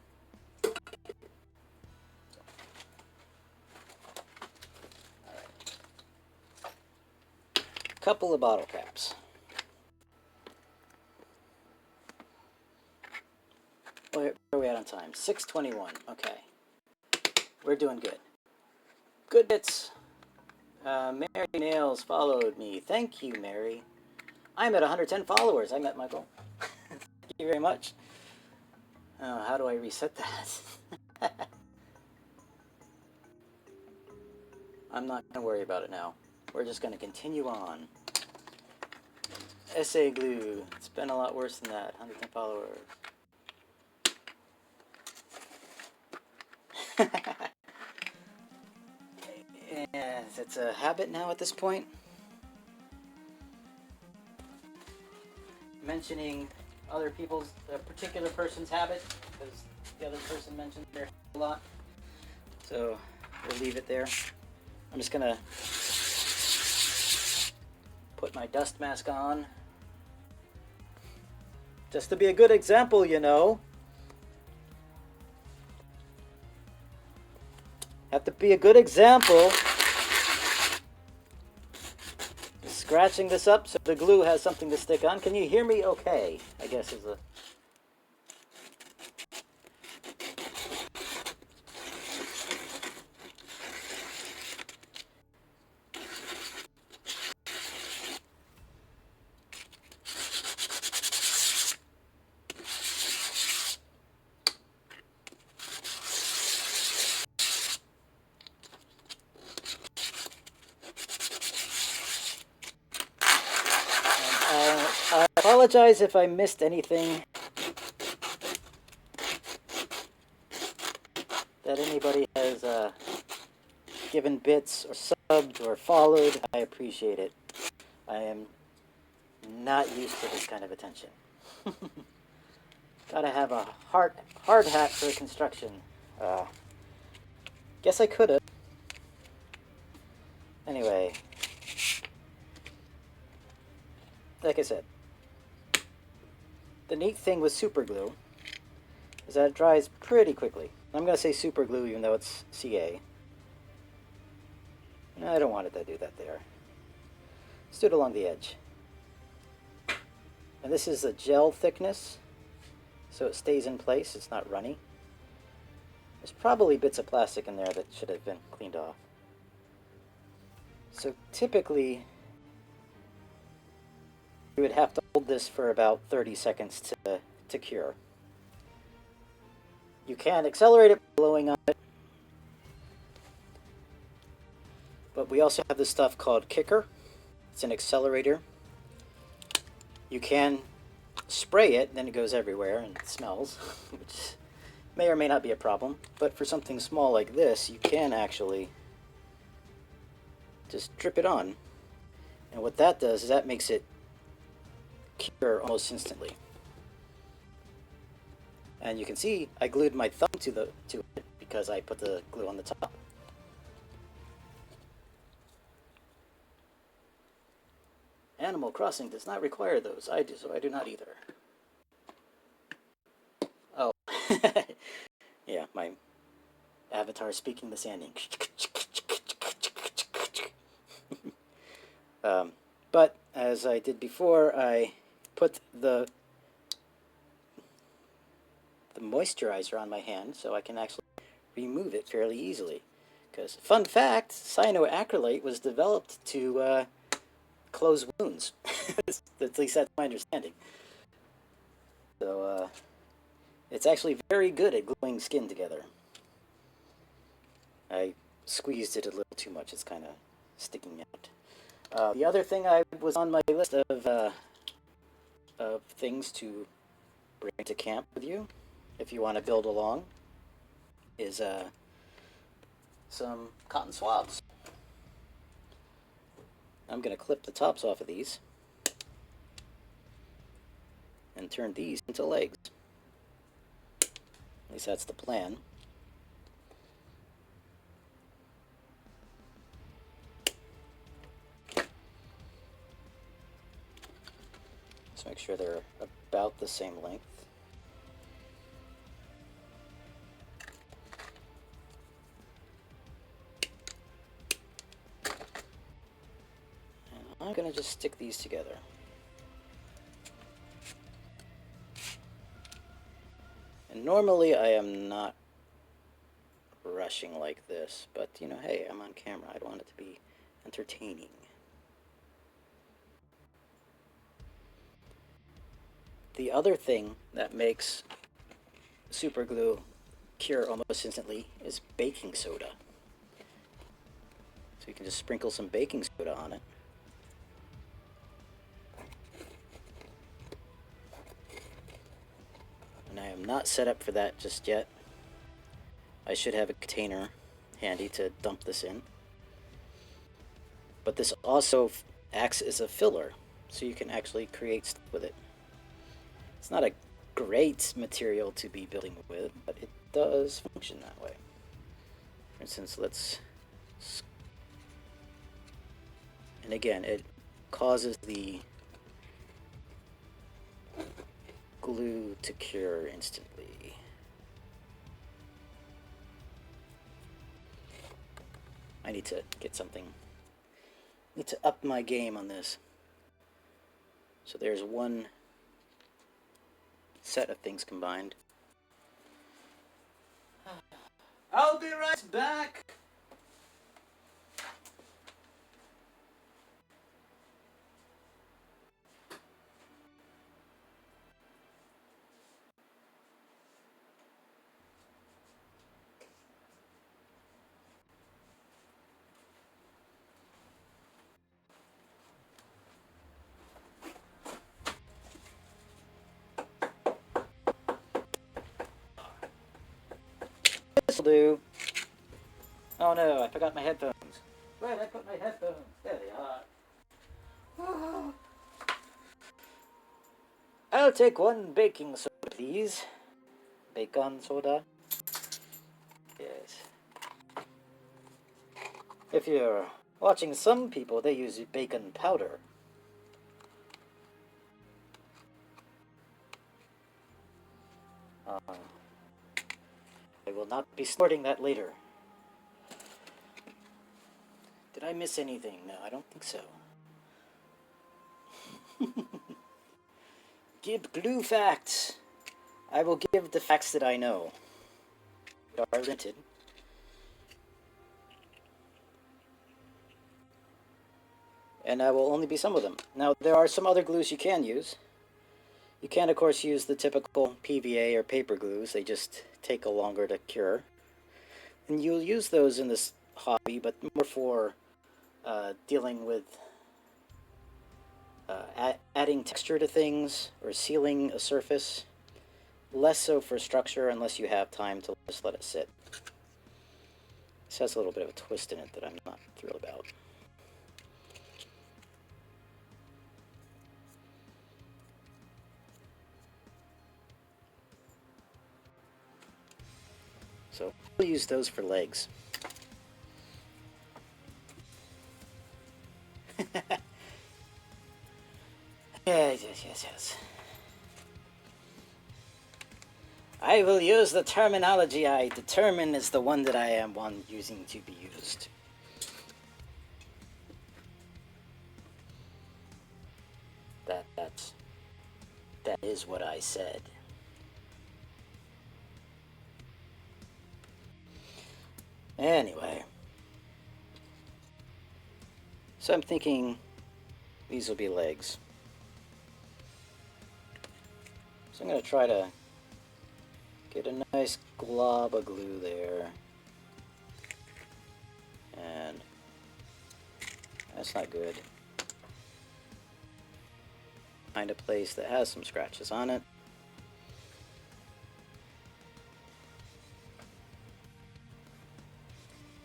Couple of bottle caps. Where are we at on time? 6:21. Okay. We're doing good. Good bits. Mary Nails followed me. Thank you, Mary. I'm at 110 followers. I met Michael. Thank you very much. Oh, how do I reset that? I'm not going to worry about it now. We're just going to continue on. Essay glue. It's been a lot worse than that. 110 followers. Yes, it's a habit now at this point. Mentioning other people's, a particular person's habit, because the other person mentioned their a lot. So we'll leave it there. I'm just gonna put my dust mask on. Just to be a good example, you know. Have to be a good example. Scratching this up so the glue has something to stick on. Can you hear me okay? I guess is a... I apologize if I missed anything that anybody has given bits or subbed or followed. I appreciate it. I am not used to this kind of attention. Gotta have a hard hat for construction. Guess I could have. Anyway, like I said, the neat thing with super glue is that it dries pretty quickly. I'm going to say super glue even though it's CA. I don't want it to do that there. Let's do it along the edge. And this is a gel thickness, so it stays in place, it's not runny. There's probably bits of plastic in there that should have been cleaned off. So typically, you would have to hold this for about 30 seconds to cure. You can accelerate it by blowing on it. But we also have this stuff called Kicker. It's an accelerator. You can spray it, then it goes everywhere and it smells, which may or may not be a problem. But for something small like this, you can actually just drip it on. And what that does is that makes it cure almost instantly. And you can see I glued my thumb to it because I put the glue on the top. Animal Crossing does not require those. I do, so I do not either. Oh. Yeah, my avatar speaking the sanding. But as I did before, I put the moisturizer on my hand so I can actually remove it fairly easily. Because, fun fact, cyanoacrylate was developed to close wounds. At least that's my understanding. So, it's actually very good at gluing skin together. I squeezed it a little too much. It's kind of sticking out. The other thing I was on my list of things to bring to camp with you, if you want to build along, is some cotton swabs. I'm going to clip the tops off of these and turn these into legs. At least that's the plan. Just make sure they're about the same length. And I'm going to just stick these together. And normally I am not rushing like this, but you know, hey, I'm on camera. I want it to be entertaining. The other thing that makes super glue cure almost instantly is baking soda. So you can just sprinkle some baking soda on it. And I am not set up for that just yet. I should have a container handy to dump this in. But this also acts as a filler, so you can actually create stuff with it. It's not a great material to be building with, but it does function that way. For instance, and again, it causes the glue to cure instantly. I need to get something. Need to up my game on this. So there's one set of things combined. I'll be right back. This'll do. Oh no, I forgot my headphones. Where'd I put my headphones? There they are. I'll take one baking soda, please. Bacon soda. Yes. If you're watching some people, they use bacon powder. I will not be snorting that later. Did I miss anything? No, I don't think so. Give glue facts. I will give the facts that I know. They are limited. And I will only be some of them. Now, there are some other glues you can use. You can, of course, use the typical PVA or paper glues. They just take a longer to cure. And you'll use those in this hobby, but more for dealing with adding texture to things or sealing a surface. Less so for structure unless you have time to just let it sit. This has a little bit of a twist in it that I'm not thrilled about. So we'll use those for legs. Yes. I will use the terminology I determine is the one that I am using to be used. That is what I said. Anyway. So I'm thinking these will be legs. So I'm going to try to get a nice glob of glue there. And that's not good. Find a place that has some scratches on it.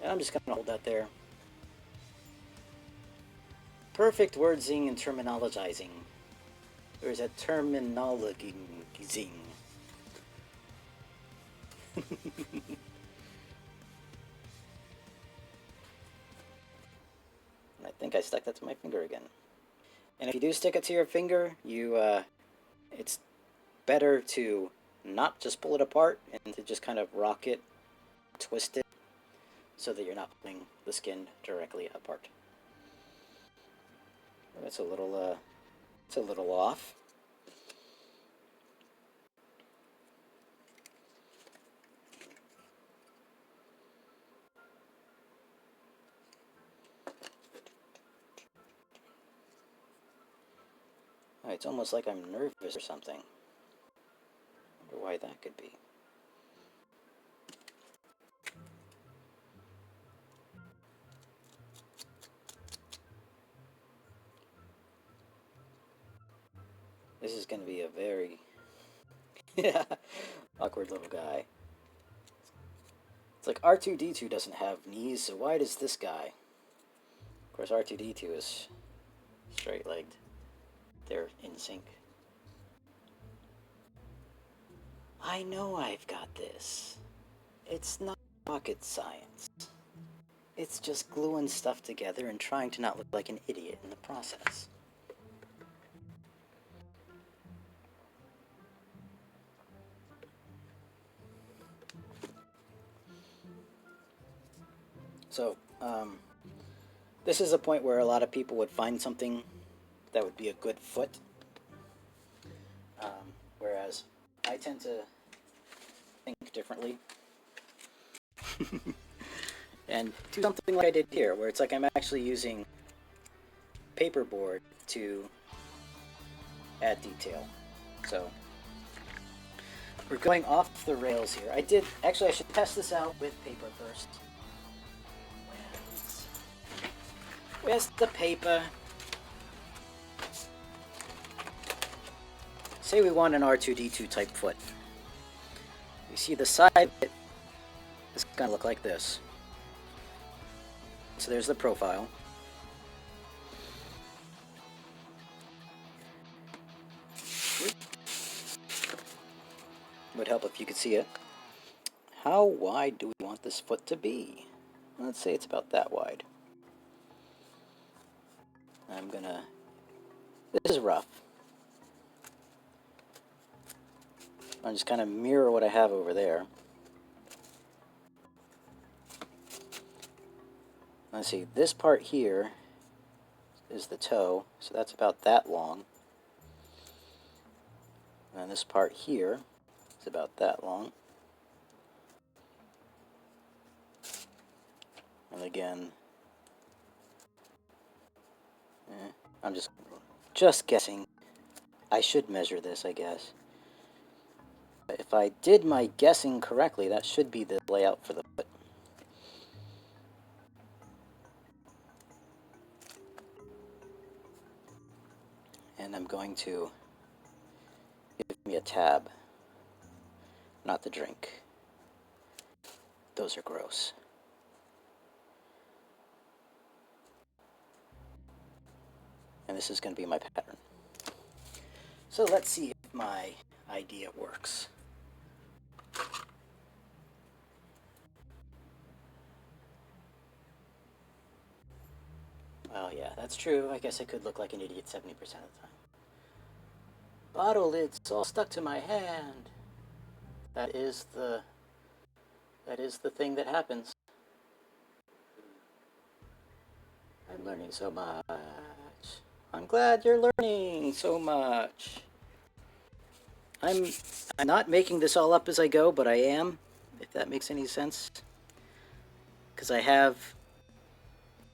And I'm just going to hold that there. Perfect wordsing and terminologizing. There's a terminologizing. And I think I stuck that to my finger again. And if you do stick it to your finger, it's better to not just pull it apart and to just kind of rock it, twist it, so that you're not pulling the skin directly apart. It's a little off. It's almost like I'm nervous or something. I wonder why that could be. This is going to be a very awkward little guy. It's like R2-D2 doesn't have knees, so why does this guy? Of course, R2-D2 is straight-legged. They're in sync. I know I've got this. It's not rocket science. It's just gluing stuff together and trying to not look like an idiot in the process. So, this is a point where a lot of people would find something that would be a good foot. Whereas I tend to think differently. And do something like I did here, where it's like I'm actually using paperboard to add detail. So, we're going off the rails here. I should test this out with paper first. Where's the paper? Say we want an R2-D2 type foot. You see the side of it is going to look like this. So there's the profile. Would help if you could see it. How wide do we want this foot to be? Let's say it's about that wide. This is rough. I'll just kind of mirror what I have over there. Let's see, this part here is the toe, so that's about that long. And this part here is about that long. And again, I'm just guessing. I should measure this, I guess. If I did my guessing correctly, that should be the layout for the foot. And I'm going to give me a tab, not the drink. Those are gross. And this is going to be my pattern. So let's see if my idea works. Well, yeah, that's true. I guess I could look like an idiot 70% of the time. Bottle lid's all stuck to my hand. That is the thing that happens. I'm learning so much. I'm glad you're learning so much. I'm not making this all up as I go, but I am, if that makes any sense. Because I have...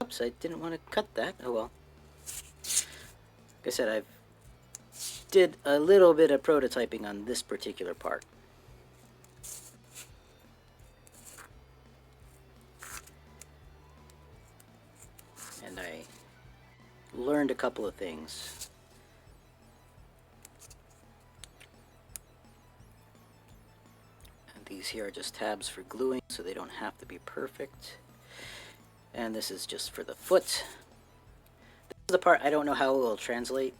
Oops, I didn't want to cut that. Oh well. Like I said, I've did a little bit of prototyping on this particular part. And I learned a couple of things. And these here are just tabs for gluing, so they don't have to be perfect. And this is just for the foot. This is the part I don't know how it will translate.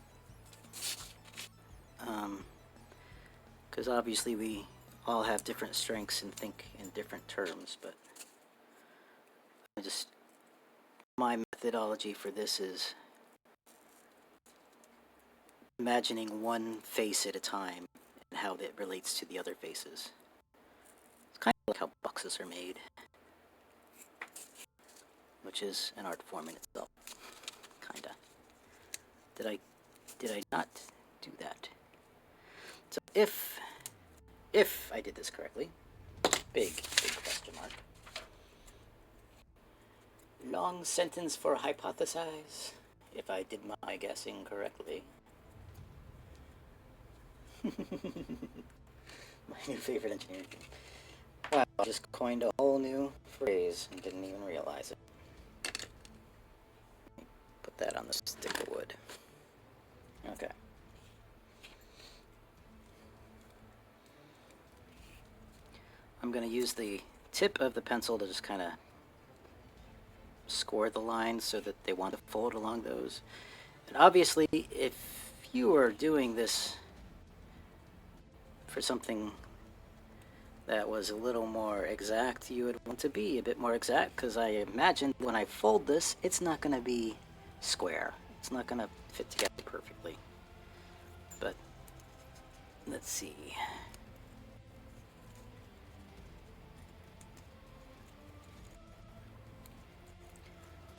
Because obviously we all have different strengths and think in different terms, but my methodology for this is imagining one face at a time and how that relates to the other faces. It's kind of like how boxes are made, which is an art form in itself. Kinda. Did I not do that? So if I did this correctly, big question mark. Long sentence for hypothesize, if I did my guessing correctly. My new favorite engineering thing. Wow, I just coined a whole new phrase and didn't even realize it. Put that on the stick of wood. Okay. I'm going to use the tip of the pencil to just kind of score the lines so that they want to fold along those. And obviously, if you are doing this for something that was a little more exact, you would want to be a bit more exact, because I imagine when I fold this, it's not going to be square. It's not going to fit together perfectly. But let's see.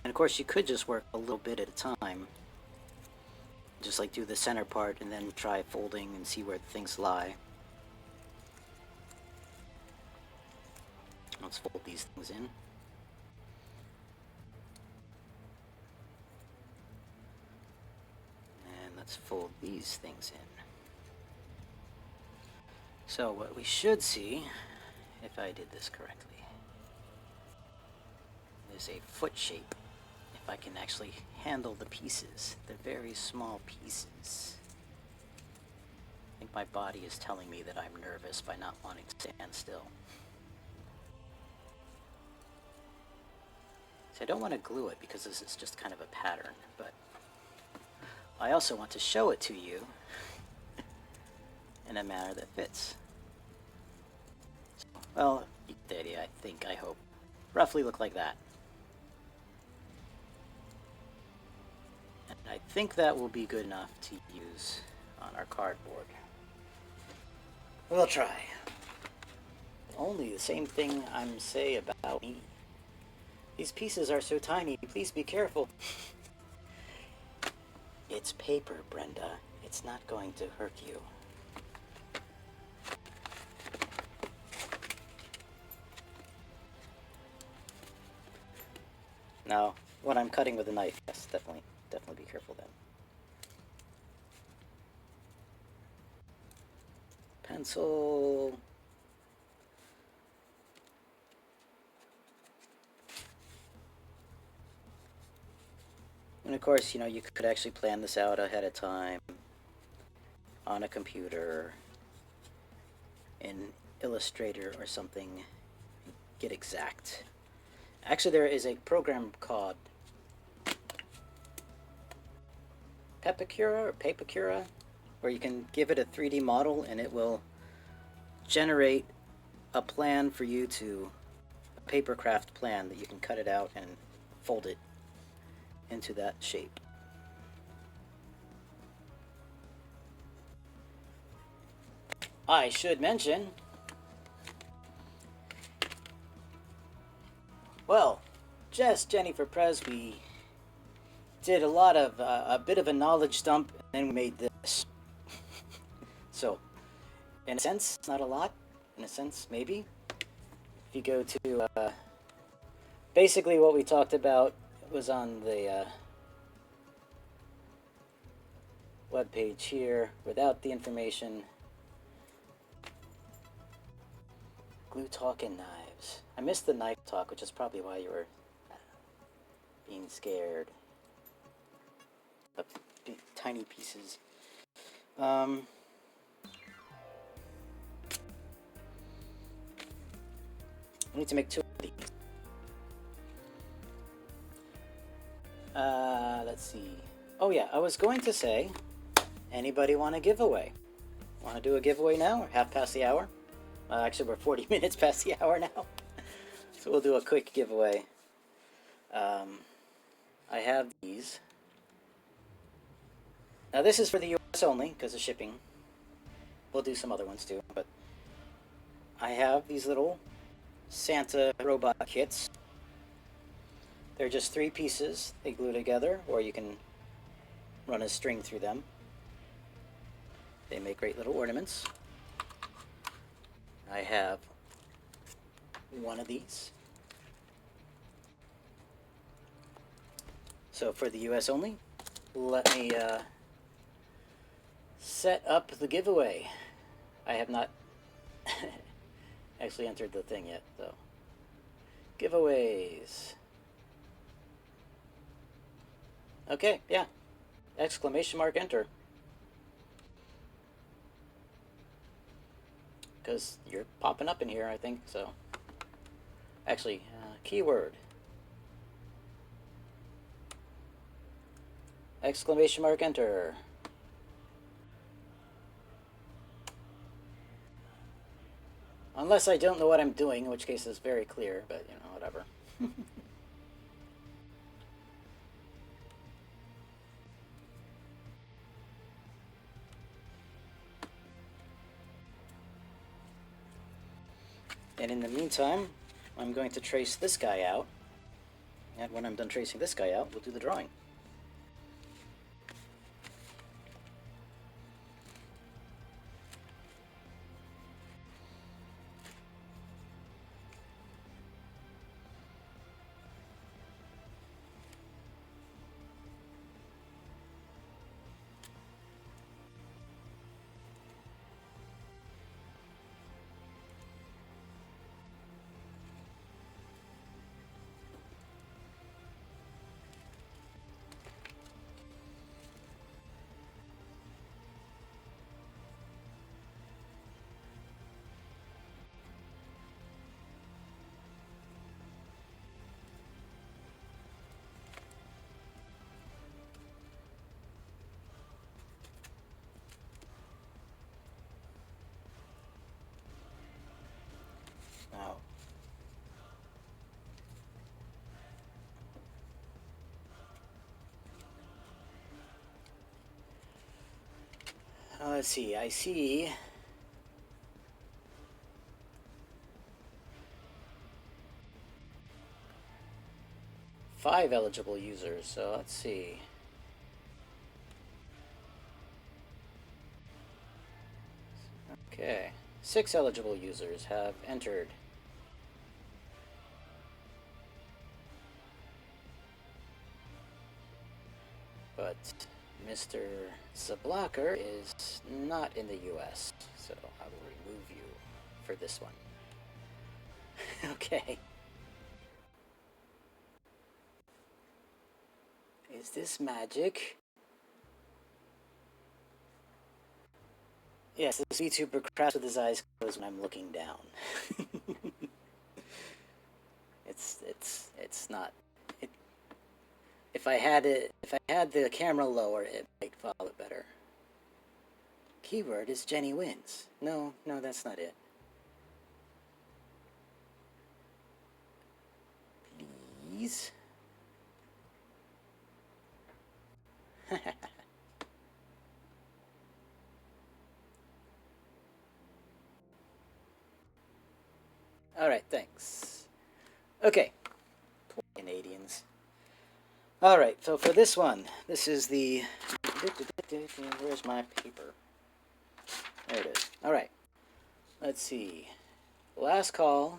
And of course, you could just work a little bit at a time. Just like do the center part and then try folding and see where things lie. Let's fold these things in. And let's fold these things in. So what we should see, if I did this correctly, is a foot shape. If I can actually handle the pieces, the very small pieces. I think my body is telling me that I'm nervous by not wanting to stand still. So I don't want to glue it because this is just kind of a pattern, but I also want to show it to you in a manner that fits. So, well, you get the idea, I hope. Roughly look like that. And I think that will be good enough to use on our cardboard. We'll try. Only the same thing I'm say about me. These pieces are so tiny, please be careful. It's paper, Brenda. It's not going to hurt you. Now, when I'm cutting with a knife, yes, definitely be careful then. Pencil. And of course, you know, you could actually plan this out ahead of time on a computer, in Illustrator or something, get exact. Actually, there is a program called Pepacura, where you can give it a 3D model and it will generate a plan for you to, a papercraft plan that you can cut it out and fold it into that shape. I should mention, well, just Jennifer Prez, we did a lot of, a bit of a knowledge dump, and then we made this. So, In a sense, not a lot. In a sense, maybe. If you go to, basically what we talked about was on the web page here, without the information. Glue talk and knives. I missed the knife talk, which is probably why you were being scared. But tiny pieces. I need to make 2 of these. Let's see. Oh yeah, I was going to say, anybody want a giveaway? Want to do a giveaway now? We're half past the hour. Actually, we're 40 minutes past the hour now. So we'll do a quick giveaway. I have these. Now this is for the US only, because of shipping. We'll do some other ones too, but I have these little Santa robot kits. They're just 3 pieces. They glue together, or you can run a string through them. They make great little ornaments. I have one of these. So for the US only, let me set up the giveaway. I have not actually entered the thing yet, so. Giveaways. Okay, yeah. Exclamation mark enter. Because you're popping up in here, I think, so. Actually, keyword. Exclamation mark enter. Unless I don't know what I'm doing, in which case it's very clear, but, you know, whatever. And in the meantime, I'm going to trace this guy out. And when I'm done tracing this guy out, we'll do the drawing. Now, let's see, I see 5 eligible users, so let's see. Okay, 6 eligible users have entered. But Mr. Zablocker is not in the US, so I will remove you for this one. Okay. Is this magic? Yes, this VTuber crashes with his eyes closed when I'm looking down. It's not. If I had the camera lower, it might follow better. Keyword is Jenny wins. No, that's not it. Please. Alright, thanks. Okay. Poor Canadians. Alright, so for this one, this is the... Where's my paper? There it is. Alright. let's see. Last call.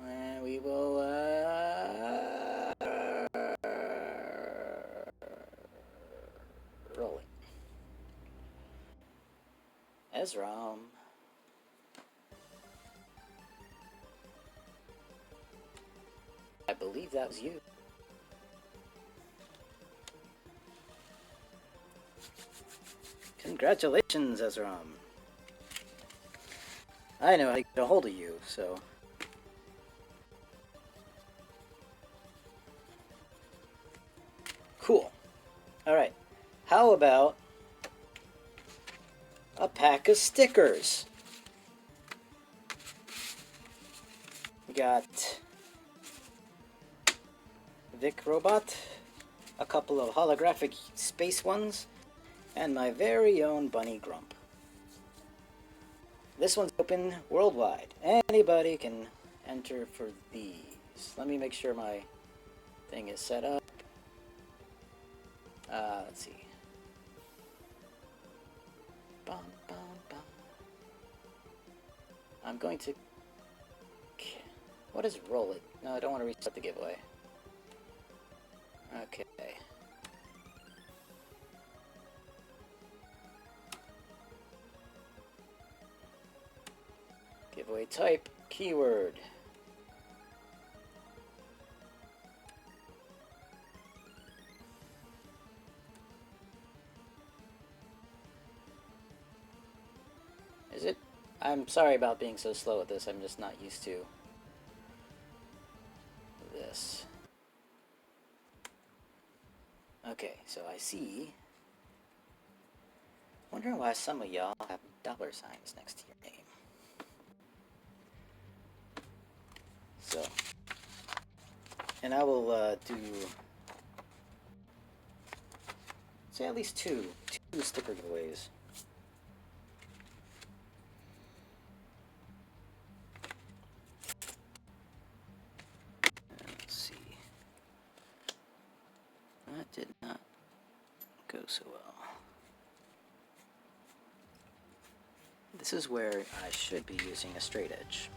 And we will, rolling. Ezram. I believe that was you. Congratulations, Ezram. I know how to get a hold of you, so... Cool. Alright. How about a pack of stickers? We got Vic Robot, a couple of holographic space ones, and my very own Bunny Grump. This one's open worldwide. Anybody can enter for these. Let me make sure my thing is set up. Let's see. Bum, bum, bum. I'm going to... What is roll it? No, I don't want to reset the giveaway. Okay. Giveaway type, keyword. Is it? I'm sorry about being so slow at this. I'm just not used to this. Okay, so I see. Wondering why some of y'all have dollar signs next to your name. So, and I will do, say at least two sticker giveaways. Let's see. That did not go so well. This is where I should be using a straight edge.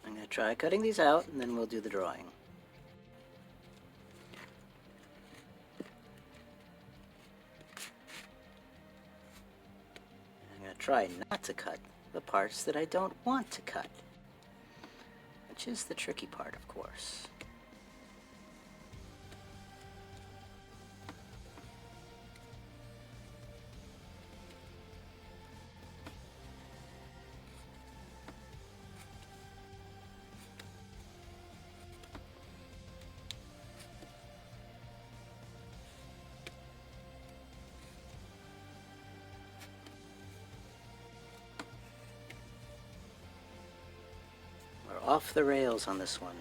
I'm going to try cutting these out, and then we'll do the drawing. I'm going to try not to cut the parts that I don't want to cut, which is the tricky part, of course. Off the rails on this one.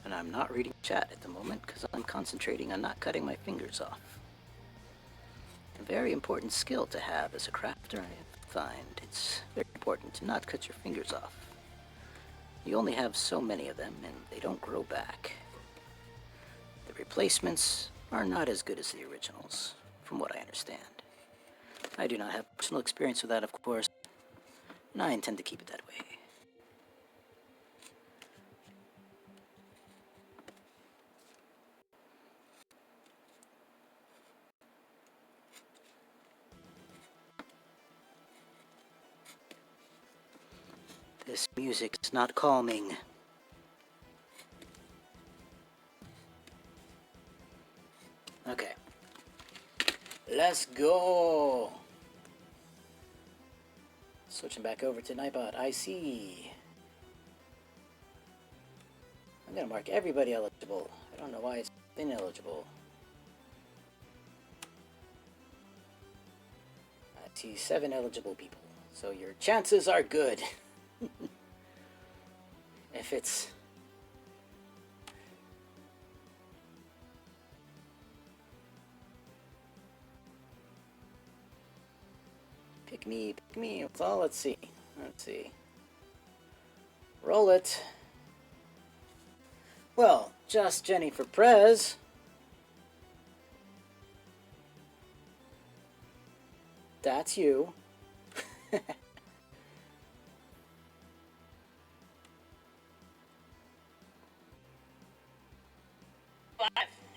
And I'm not reading chat at the moment because I'm concentrating on not cutting my fingers off. A very important skill to have as a crafter, I find. It's very important to not cut your fingers off. You only have so many of them and they don't grow back. Replacements are not as good as the originals, from what I understand. I do not have personal experience with that, of course, and I intend to keep it that way. This music is not calming. Okay. Let's go! Switching back over to Nightbot. I see. I'm gonna mark everybody eligible. I don't know why it's ineligible. I see 7 eligible people. So your chances are good. If it's... Pick me, pick me. Well, let's see. Let's see. Roll it. Well, just Jenny for Prez. That's you.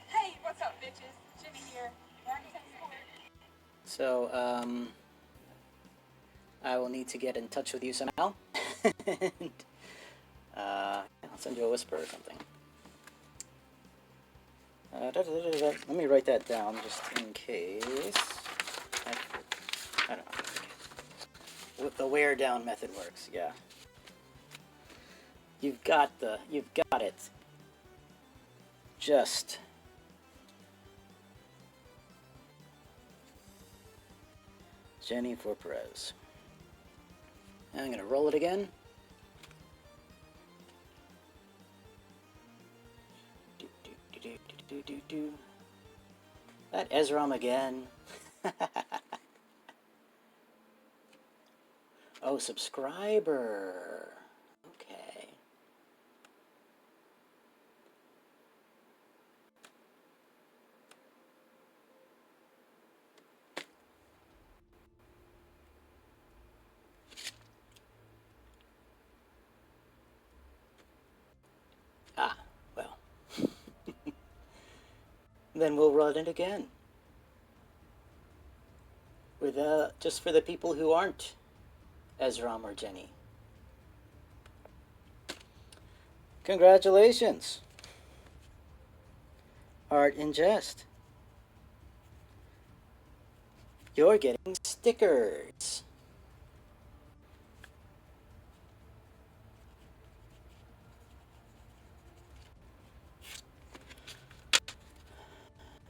Hey, what's up, bitches? Jimmy here. So, I will need to get in touch with you somehow. And, I'll send you a whisper or something. Let me write that down just in case. I don't know. What the wear down method works, yeah. You've got it. Just Jenny for Perez. And I'm gonna roll it again. That Ezram again. Oh, subscriber. Okay. Ah, well. Then we'll run it again. With just for the people who aren't Ezram or Jenny. Congratulations. Art in Jest. You're getting stickers.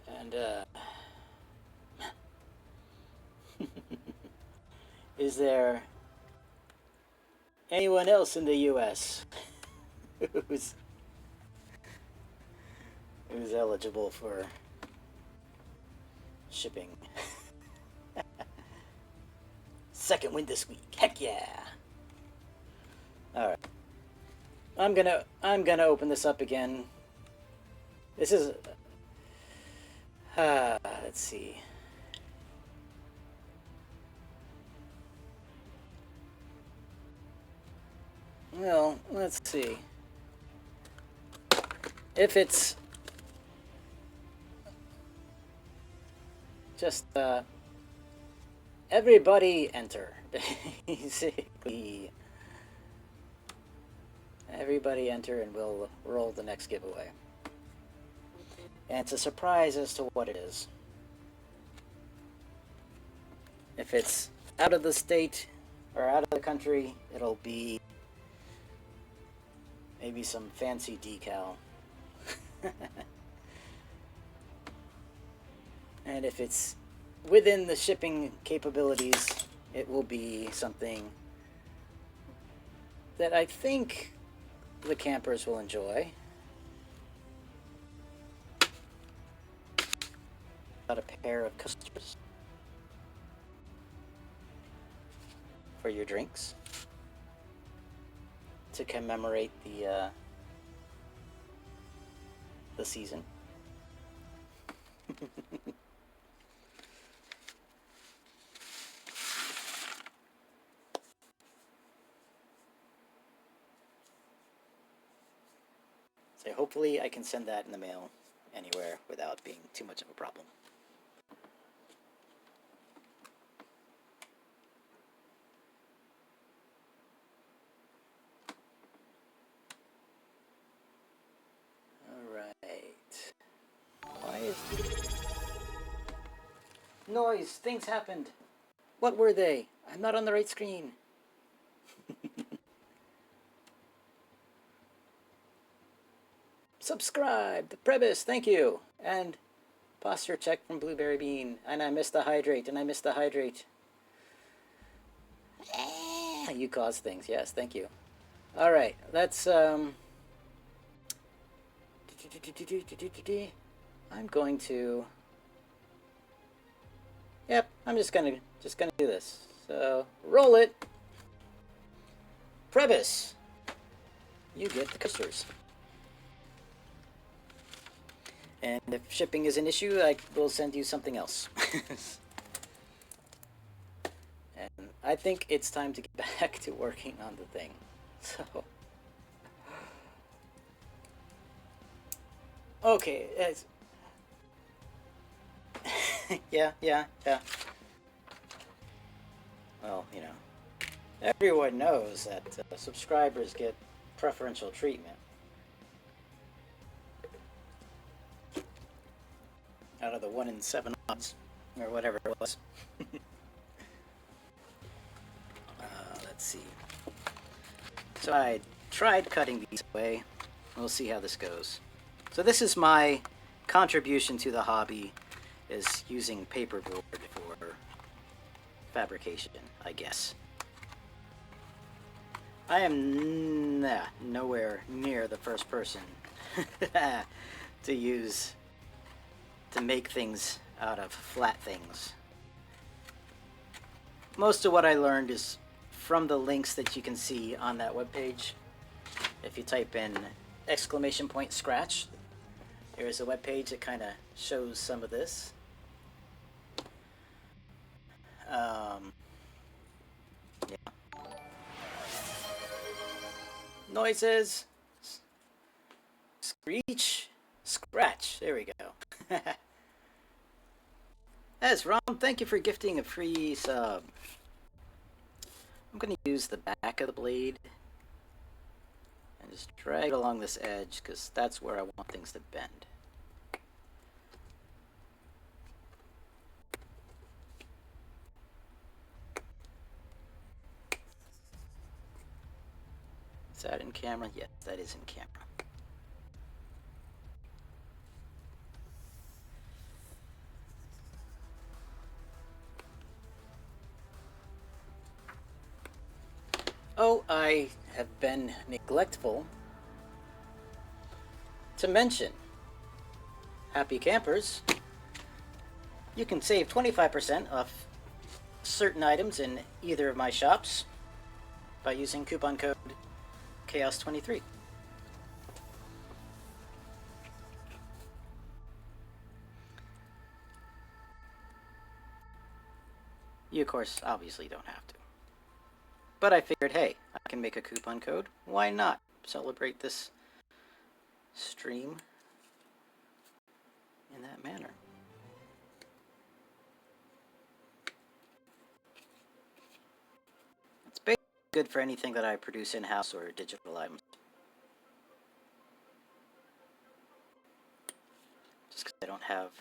And, is there anyone else in the U.S. who's eligible for shipping? Second win this week. Heck yeah. All right. I'm gonna open this up again. This is let's see. Well, let's see. If it's just everybody enter. Basically, everybody enter and we'll roll the next giveaway. And it's a surprise as to what it is. If it's out of the state or out of the country, it'll be maybe some fancy decal. And if it's within the shipping capabilities, it will be something that I think the campers will enjoy. Got a pair of customers for your drinks to commemorate the season. So hopefully I can send that in the mail anywhere without being too much of a problem. Noise! Things happened! What were they? I'm not on the right screen. Subscribe! The Prebis, thank you! And posture check from Blueberry Bean. And I missed the hydrate, and I missed the hydrate. You cause things, yes, thank you. Alright, let's, I'm going to... Yep, I'm just gonna do this. So, roll it! Prebis! You get the coasters. And if shipping is an issue, I will send you something else. And I think it's time to get back to working on the thing. So... Okay, it's... yeah. Well, you know, everyone knows that subscribers get preferential treatment. Out of the 1 in 7 odds, or whatever it was. Let's see. So I tried cutting these away. We'll see how this goes. So this is my contribution to the hobby, is using paperboard for fabrication, I guess. I am nowhere near the first person to make things out of flat things. Most of what I learned is from the links that you can see on that webpage. If you type in !scratch, there is a webpage that kind of shows some of this. Yeah. Noises. Screech. Scratch. There we go. Ezrom, thank you for gifting a free sub. I'm going to use the back of the blade and just drag it along this edge, because that's where I want things to bend. Is that in camera? Yes, that is in camera. Oh, I have been neglectful to mention, happy campers, you can save 25% off certain items in either of my shops by using coupon code CHAOS23. You, of course, obviously don't have to. But I figured, hey, I can make a coupon code. Why not celebrate this stream in that manner? It's basically good for anything that I produce in-house or digital items. Just because I don't have...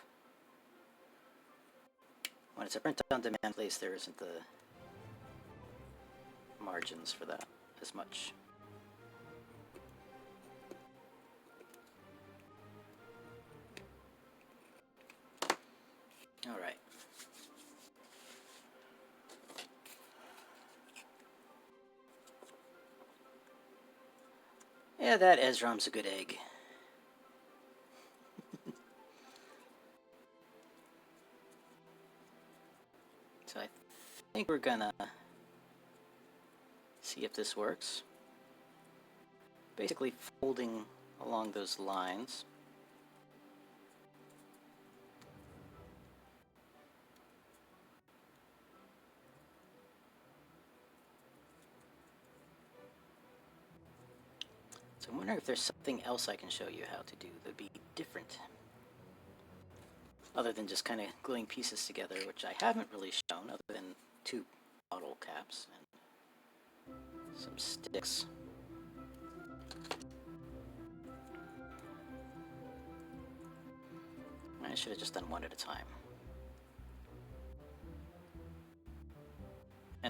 When it's a print-on-demand place, there isn't the margins for that as much. All right. Yeah, that Ezrom's a good egg. So I think we're gonna see if this works. Basically folding along those lines. So I'm wondering if there's something else I can show you how to do that'd be different. Other than just kind of gluing pieces together, which I haven't really shown, other than 2 bottle caps and some sticks. I should have just done one at a time.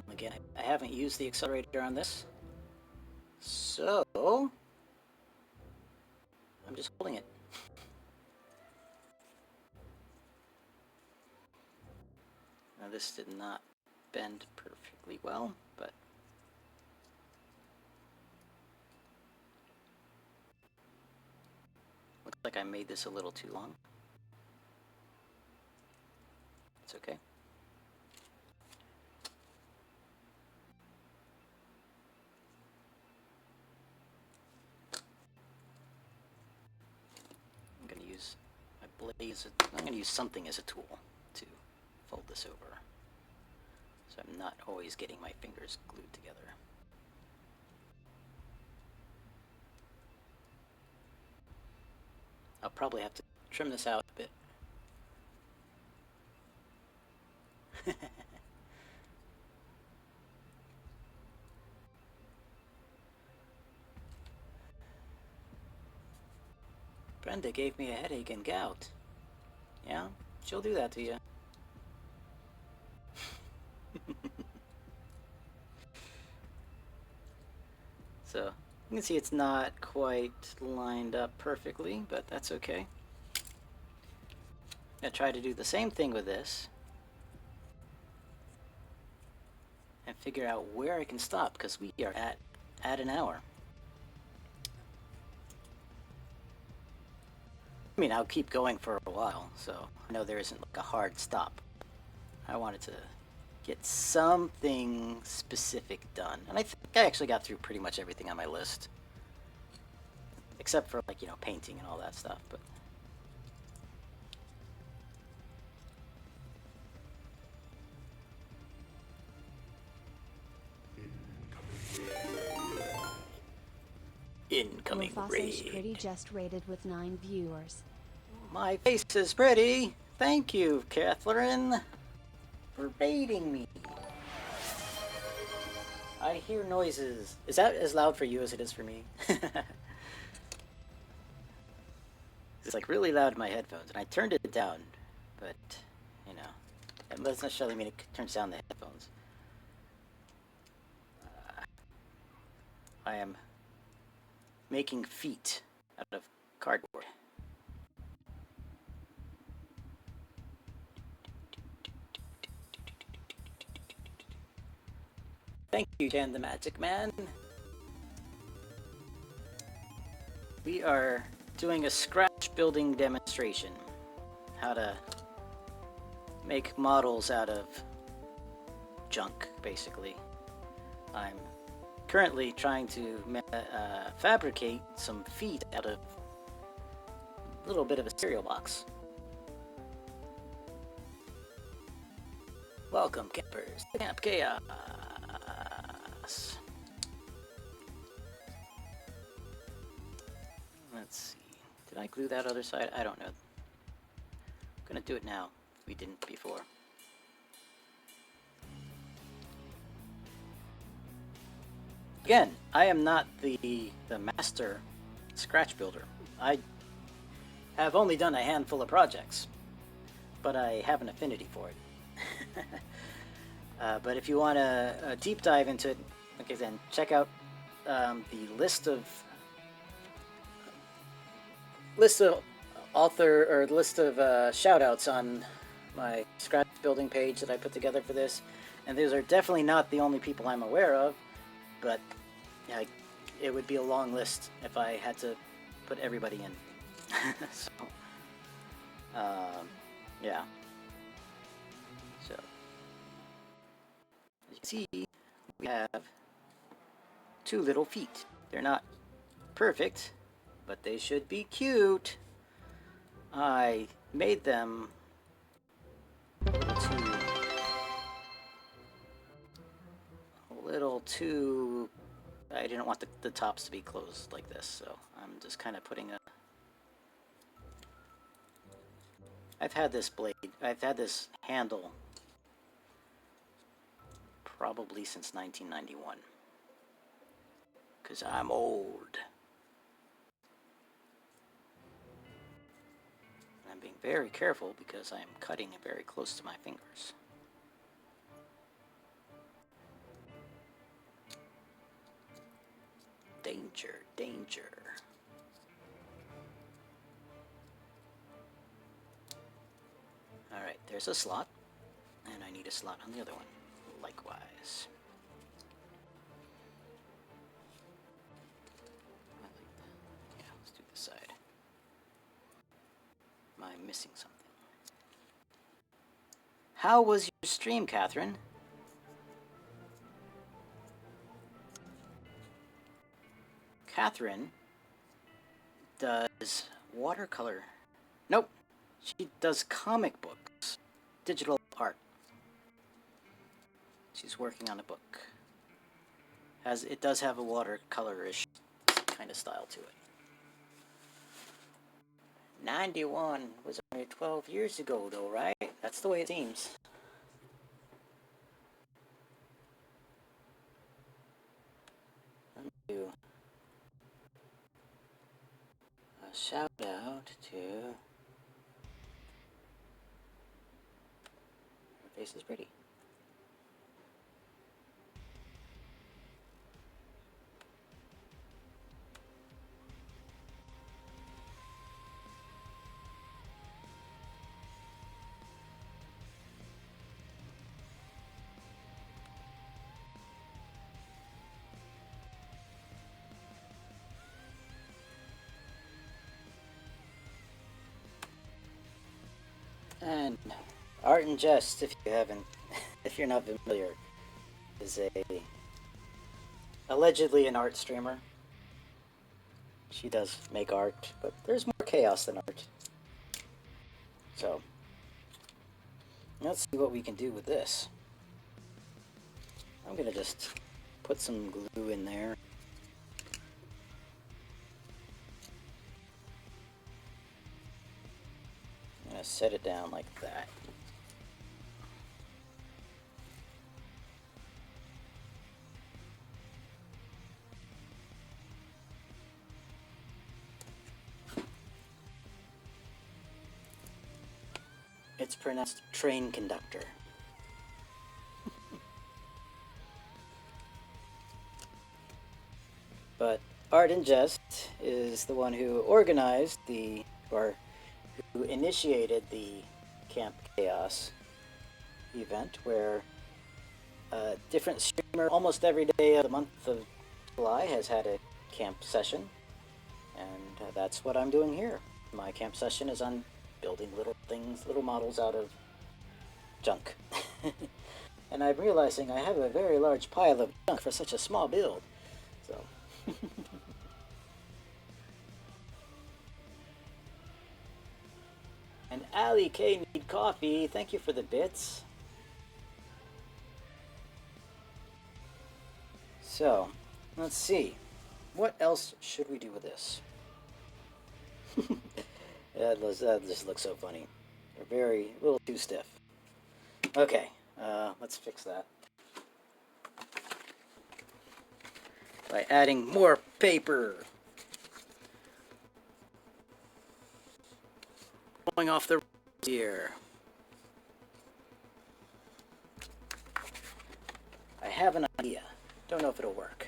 And again, I haven't used the accelerator on this, so I'm just holding it. Now this did not bend perfectly well, but looks like I made this a little too long. It's okay. I'm going to use my blade I'm going to use something as a tool to fold this over, so I'm not always getting my fingers glued together. I'll probably have to trim this out a bit. Brenda gave me a headache and gout. Yeah, she'll do that to you. So, you can see it's not quite lined up perfectly, but that's okay. I'm going to try to do the same thing with this and figure out where I can stop, because we are at an hour. I mean, I'll keep going for a while, so I know there isn't like a hard stop. I wanted to get something specific done, and I think I actually got through pretty much everything on my list, except for, like, you know, painting and all that stuff. But incoming Your raid. pretty just rated with 9 viewers. My face is pretty. Thank you, Catherine, for raiding me. I hear noises. Is that as loud for you as it is for me? It's like really loud in my headphones, and I turned it down, but, you know, that doesn't necessarily mean it turns down the headphones. I am making feet out of cardboard. Thank you, Jan the Magic Man. We are doing a scratch building demonstration. How to make models out of junk, basically. I'm currently trying to fabricate some feet out of a little bit of a cereal box. Welcome, campers, to Camp Chaos. Let's see. Did I glue that other side? I don't know. I'm gonna do it now. We didn't before. Again, I am not the master scratch builder. I have only done a handful of projects, but I have an affinity for it. But if you want a deep dive into it, okay, then check out the list of author or list of shout outs on my scratch building page that I put together for this. And those are definitely not the only people I'm aware of, but yeah, it would be a long list if I had to put everybody in. So, yeah. So, as you can see, we have 2 little feet. They're not perfect, but they should be cute. I made them a little too I didn't want the tops to be closed like this, so I'm just kind of putting a... I've had this handle probably since 1991, because I'm old. And I'm being very careful because I'm cutting it very close to my fingers. Danger, danger. Alright, there's a slot. And I need a slot on the other one. Likewise. I like that. Yeah, let's do this side. Am I missing something? How was your stream, Catherine? Catherine does watercolor. Nope. She does comic books. Digital art. She's working on a book. It does have a watercolor-ish kind of style to it. 91 was only 12 years ago, though, right? That's the way it seems. Let me do a shout out to... Her face is pretty. And Art and Jest, if you haven't, if you're not familiar, is allegedly an art streamer. She does make art, but there's more chaos than art. So, let's see what we can do with this. I'm gonna just put some glue in there. I'm gonna set it down like that. It's pronounced train conductor. But Art and Jest is the one who organized or who initiated the Camp Chaos event, where a different streamer almost every day of the month of July has had a camp session. And that's what I'm doing here. My camp session is on building little things, little models out of junk. And I'm realizing I have a very large pile of junk for such a small build. So. And Ali K need coffee. Thank you for the bits. So, let's see. What else should we do with this? That just looks so funny. They're a little too stiff. Okay, let's fix that. By adding more paper. Going off the here. I have an idea. Don't know if it'll work.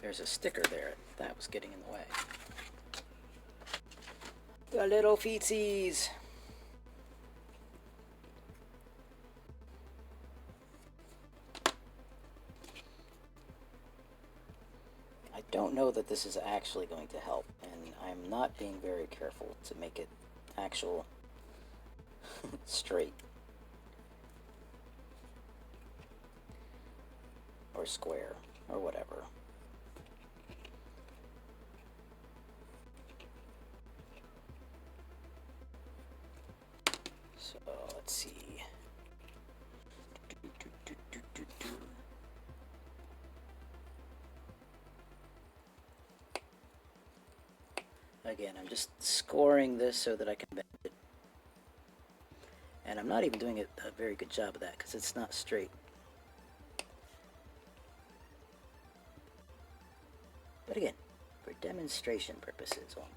There's a sticker there. That was getting in the way. The little feetsies. I don't know that this is actually going to help, and I'm not being very careful to make it actual straight or square or whatever. So let's see. Again, I'm just scoring this so that I can bend it. And I'm not even doing a very good job of that because it's not straight. But again, for demonstration purposes only.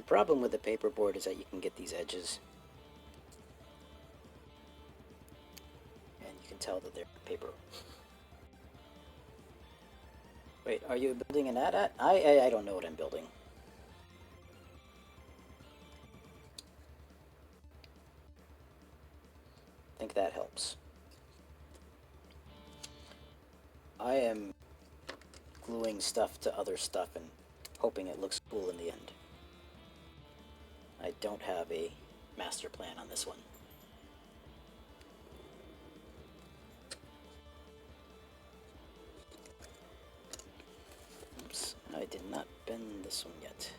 problem with the paperboard is that you can get these edges. And you can tell that they're paper. Wait, are you building an ad? I don't know what I'm building. I think that helps. I am gluing stuff to other stuff and hoping it looks cool in the end. I don't have a master plan on this one. Oops, I did not bend this one yet.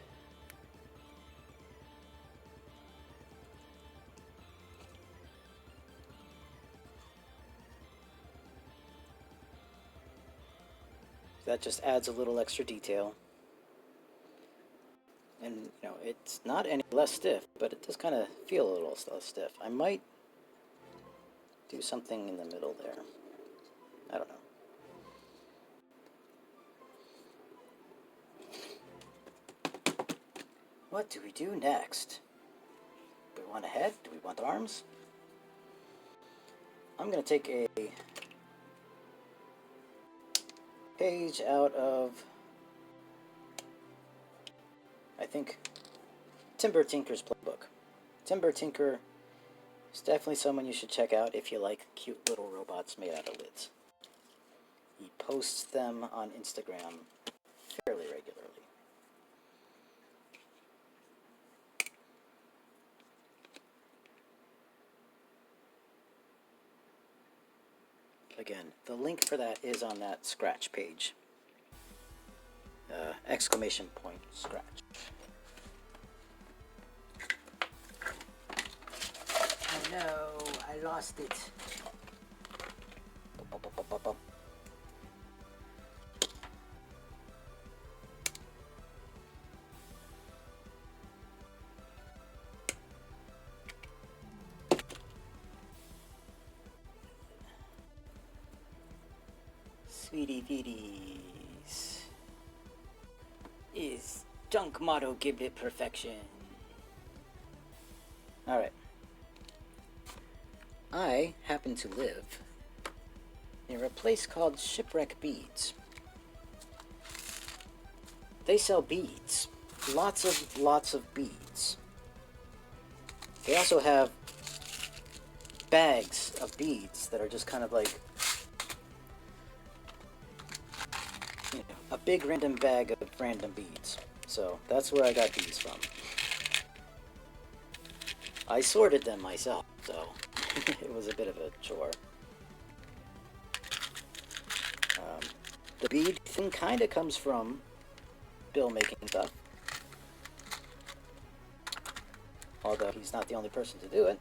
That just adds a little extra detail. And, you know, it's not any less stiff, but it does kind of feel a little less stiff. I might do something in the middle there. I don't know. What do we do next? Do we want a head? Do we want arms? I'm going to take a page out of, I think, Timber Tinker's playbook. Timber Tinker is definitely someone you should check out if you like cute little robots made out of lids. He posts them on Instagram fairly regularly. Again, the link for that is on that scratch page. Exclamation point scratch. Oh no, I lost it. Up. Sweetie Feeties is junk motto giblet perfection. Alright. I happen to live near a place called Shipwreck Beads. They sell beads. Lots of beads. They also have bags of beads that are just kind of like, you know, a big random bag of random beads. So that's where I got these from. I sorted them myself, so it was a bit of a chore. The bead thing kind of comes from Bill making stuff. Although he's not the only person to do it.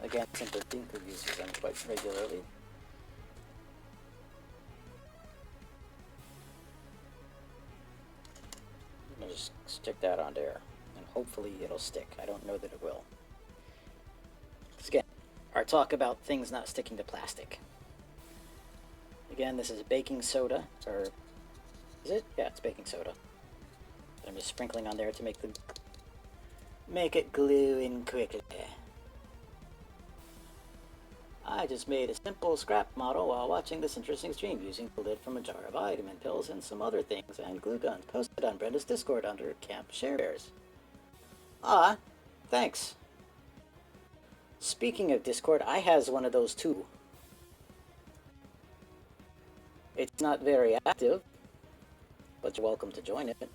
Again, Timber Tinker uses them quite regularly. I'm going to just stick that on there, and hopefully it'll stick. I don't know that it will. Because again, our talk about things not sticking to plastic. Again, this is baking soda, or is it? Yeah, it's baking soda. I'm just sprinkling on there to make it glue in quickly. I just made a simple scrap model while watching this interesting stream using the lid from a jar of vitamin pills and some other things and glue guns posted on Brenda's Discord under Camp Share Bears. Ah, thanks. Speaking of Discord, I has one of those too. It's not very active, but you're welcome to join it.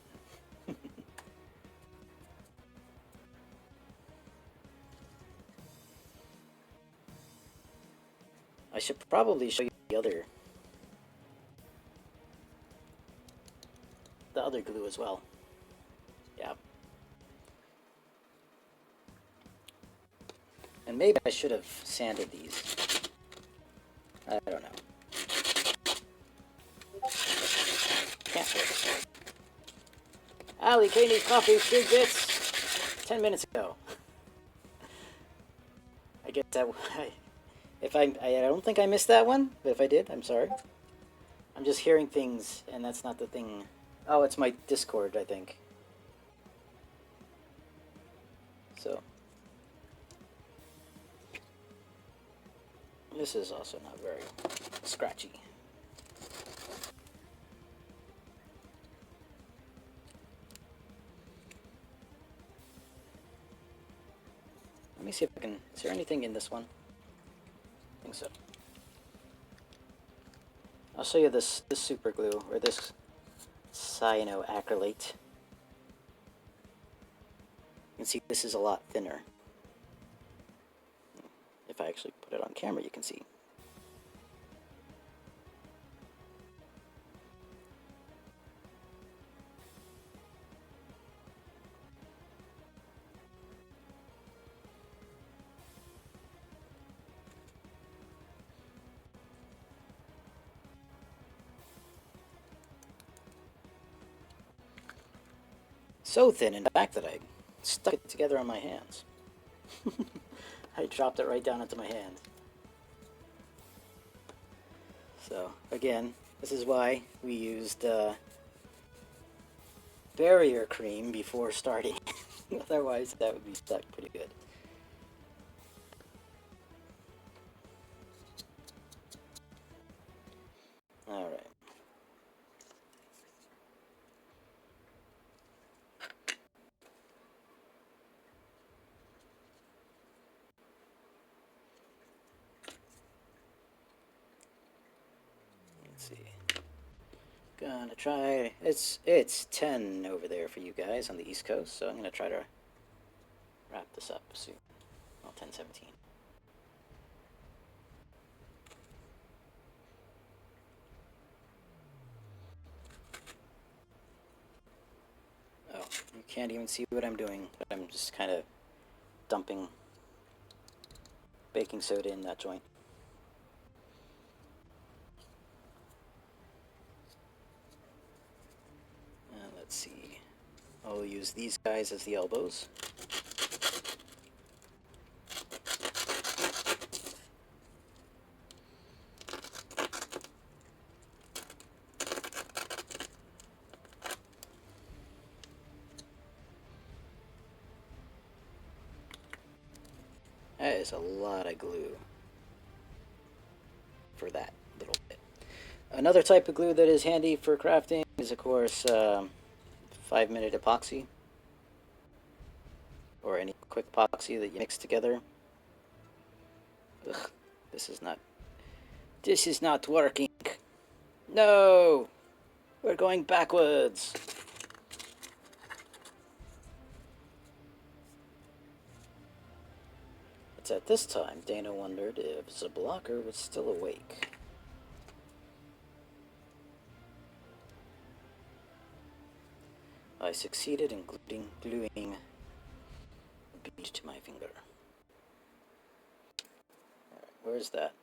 I should probably show you the other glue as well. Yeah. And maybe I should have sanded these. I don't know. Can't wait. Allie K needs coffee, big bits. 10 minutes ago. I guess that. I don't think I missed that one, but if I did, I'm sorry. I'm just hearing things, and that's not the thing. Oh, it's my Discord, I think. So this is also not very scratchy. Let me see if I can. Is there anything in this one? I think so. I'll show you this super glue, or this cyanoacrylate. You can see this is a lot thinner. If I actually put it on camera, you can see. So thin, in fact, that I stuck it together on my hands. I dropped it right down into my hand. So, again, this is why we used barrier cream before starting. Otherwise, that would be stuck pretty good. Alright. Let's see. Gonna try. It's 10 over there for you guys on the East Coast, so I'm gonna try to wrap this up soon. Well, 10:17. Oh, you can't even see what I'm doing, but I'm just kind of dumping baking soda in that joint. Let's see. I'll use these guys as the elbows. That is a lot of glue for that little bit. Another type of glue that is handy for crafting is, of course, 5-minute epoxy, or any quick epoxy that you mix together. Ugh, this is not working. No! We're going backwards. It's at this time Dana wondered if Zablocker was still awake. I succeeded in gluing a bead to my finger. Alright, where is that?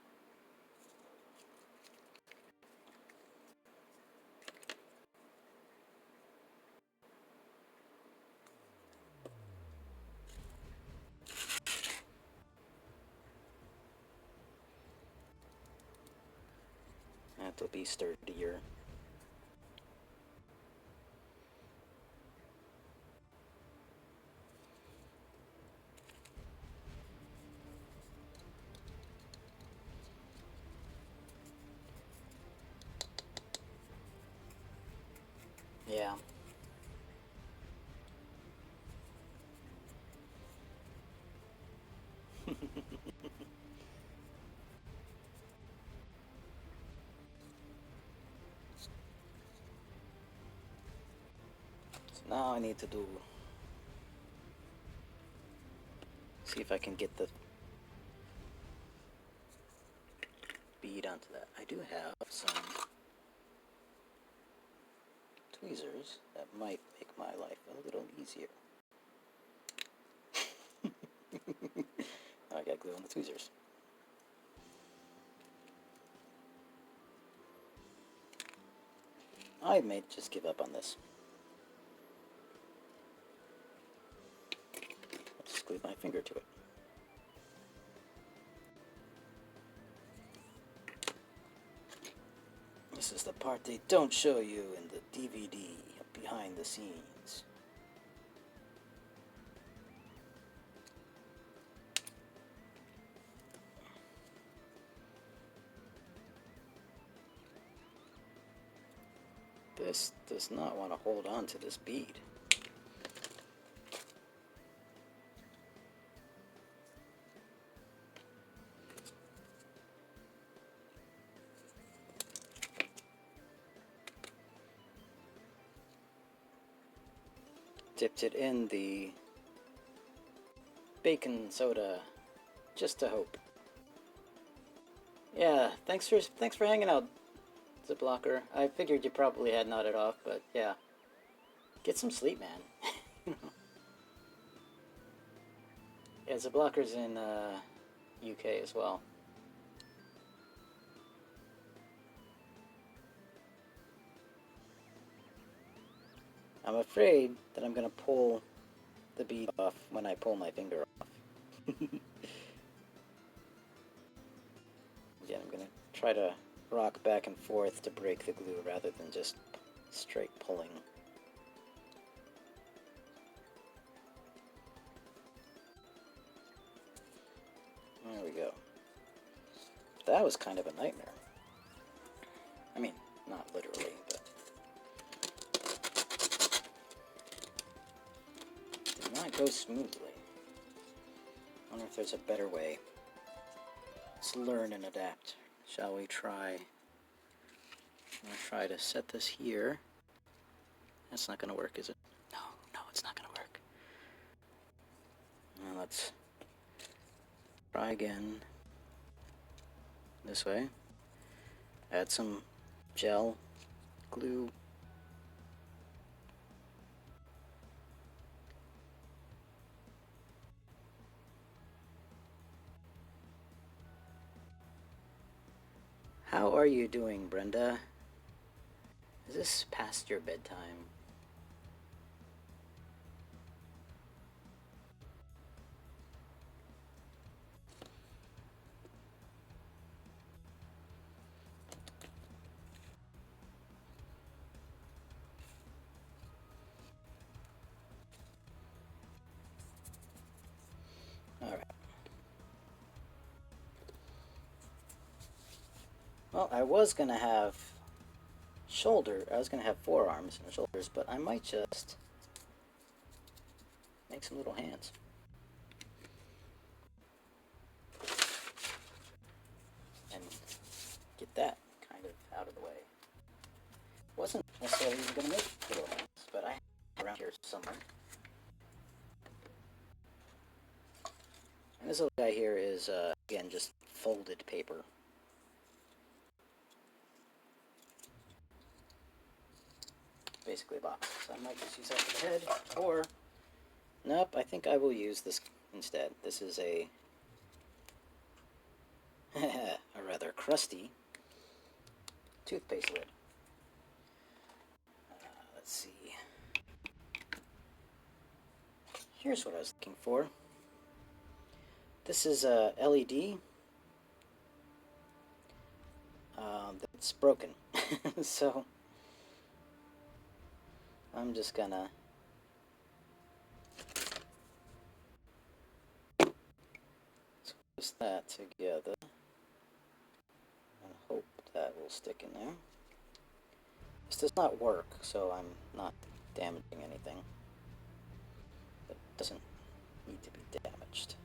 That'll be sturdier. Yeah. So now I need to see if I can get the bead onto that. I do have some tweezers that might make my life a little easier. I got glue on the tweezers. I may just give up on this. I'll just glue my finger to it. This is the part they don't show you in the DVD, behind the scenes. This does not want to hold on to this bead. Dipped it in the baking soda, just to hope. Yeah, thanks for hanging out, Ziplocker. I figured you probably had nodded off, but yeah. Get some sleep, man. Yeah, Ziplocker's in UK as well. I'm afraid that I'm gonna pull the bead off when I pull my finger off. Yeah, I'm gonna try to rock back and forth to break the glue rather than just straight pulling. There we go. That was kind of a nightmare. I mean, not literally, but did not go smoothly. I wonder if there's a better way. Let's learn and adapt. Shall we try? I'm going to try to set this here. That's not going to work, is it? No, it's not going to work. Now let's try again. This way. Add some gel, glue. How are you doing, Brenda? Is this past your bedtime? Alright. Well, I was going to have forearms and shoulders, but I might just make some little hands. And get that kind of out of the way. Wasn't necessarily even going to make little hands, but I have it around here somewhere. And this little guy here is, again, just folded paper. Basically a box. So I might just use that for the head, or nope, I think I will use this instead. This is a rather crusty toothpaste lid. Let's see. Here's what I was looking for. This is a LED that's broken, so I'm just gonna twist that together and hope that will stick in there. This does not work, so I'm not damaging anything. It doesn't need to be damaged.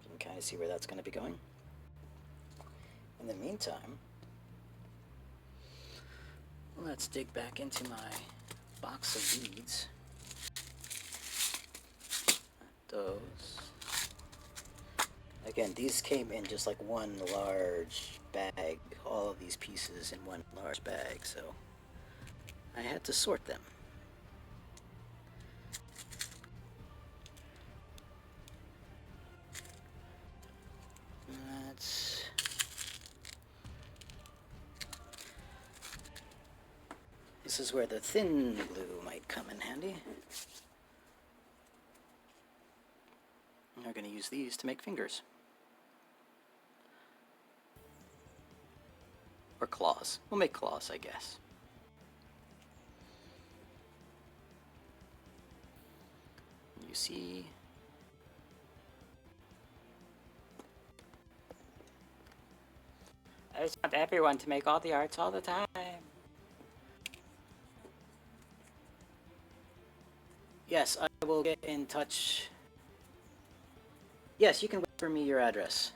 You can kind of see where that's going to be going. In the meantime, let's dig back into my box of beads. Those. Again, these came in just like one large bag, all of these pieces in one large bag, so I had to sort them. This is where the thin glue might come in handy. are going to use these to make fingers. Or claws. We'll make claws, I guess. You see... I just want everyone to make all the arts all the time. Yes, I will get in touch. Yes, you can whisper me your address.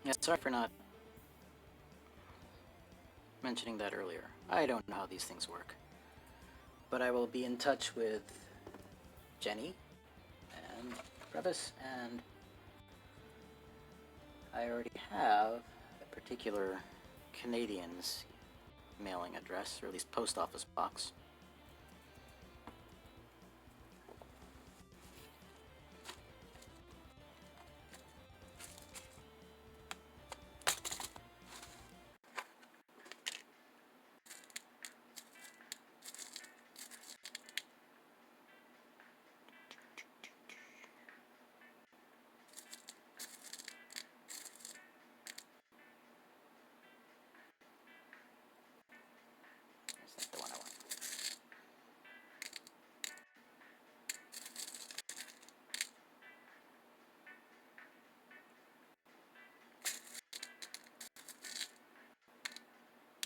Yeah, sorry for not mentioning that earlier. I don't know how these things work. But I will be in touch with Jenny and Brevis, and I already have a particular Canadian's mailing address, or at least post office box. That's not the one I want.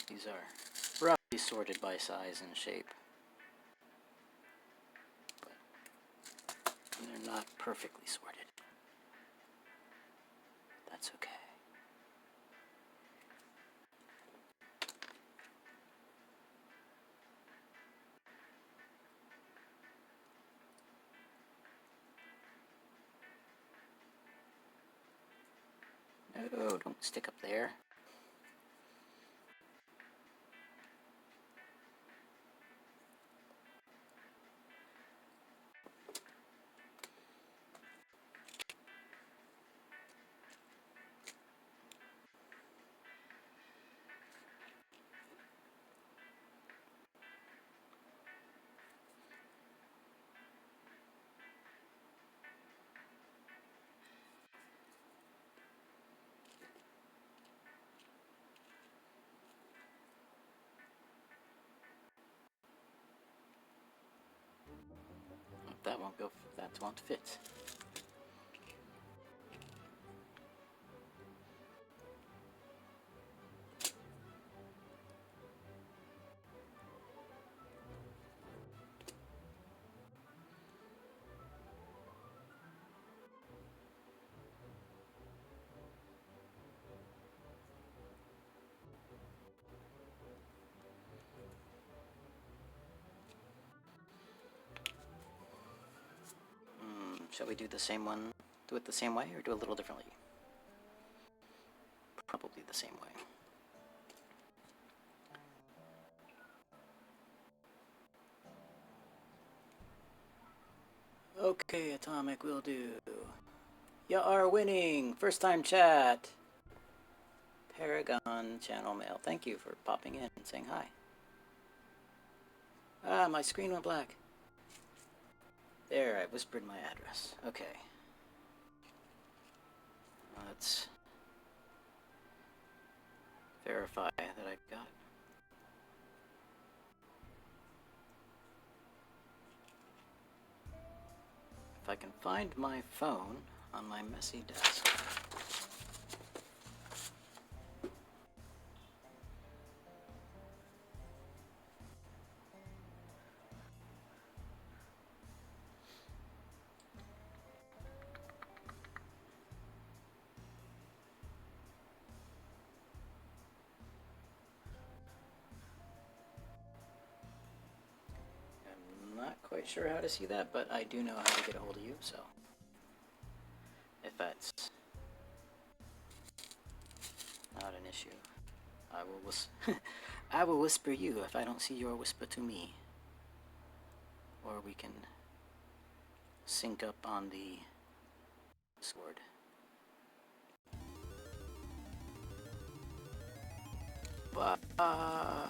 These are roughly sorted by size and shape, but they're not perfectly sorted. That's okay. No, don't stick up there. That won't go. That won't fit. Shall we do the same one? Do it the same way, or do it a little differently? Probably the same way. Okay, Atomic, will do. You are winning! First time chat! Paragon channel mail. Thank you for popping in and saying hi. Ah, my screen went black. There, I whispered my address. Okay. Let's verify that I got it. If I can find my phone on my messy desk. I'm not quite sure how to see that, but I do know how to get a hold of you, so if that's not an issue, I will I will whisper you if I don't see your whisper to me. Or we can sync up on the Discord. Oh,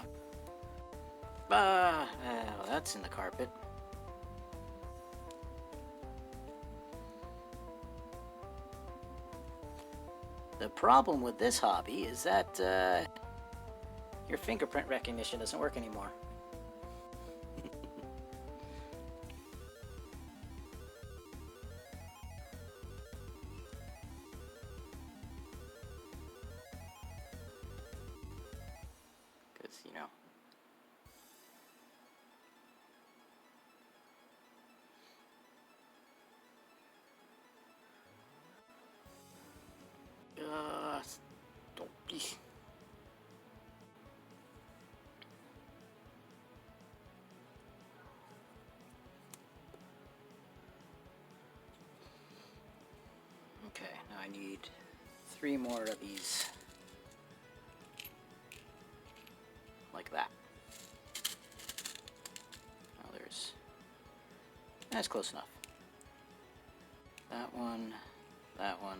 that's in the carpet. The problem with this hobby is that your fingerprint recognition doesn't work anymore. Because, you know. Don't be. Okay, now I need 3 more of these. Like that. Oh, that's close enough. That one, that one.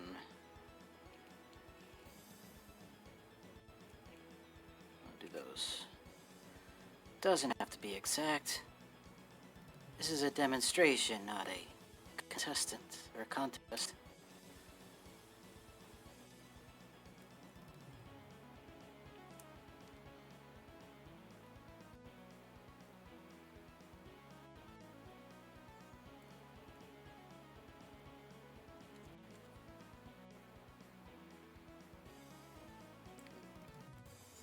I'll do those. Doesn't have to be exact. This is a demonstration, not a contestant or contest.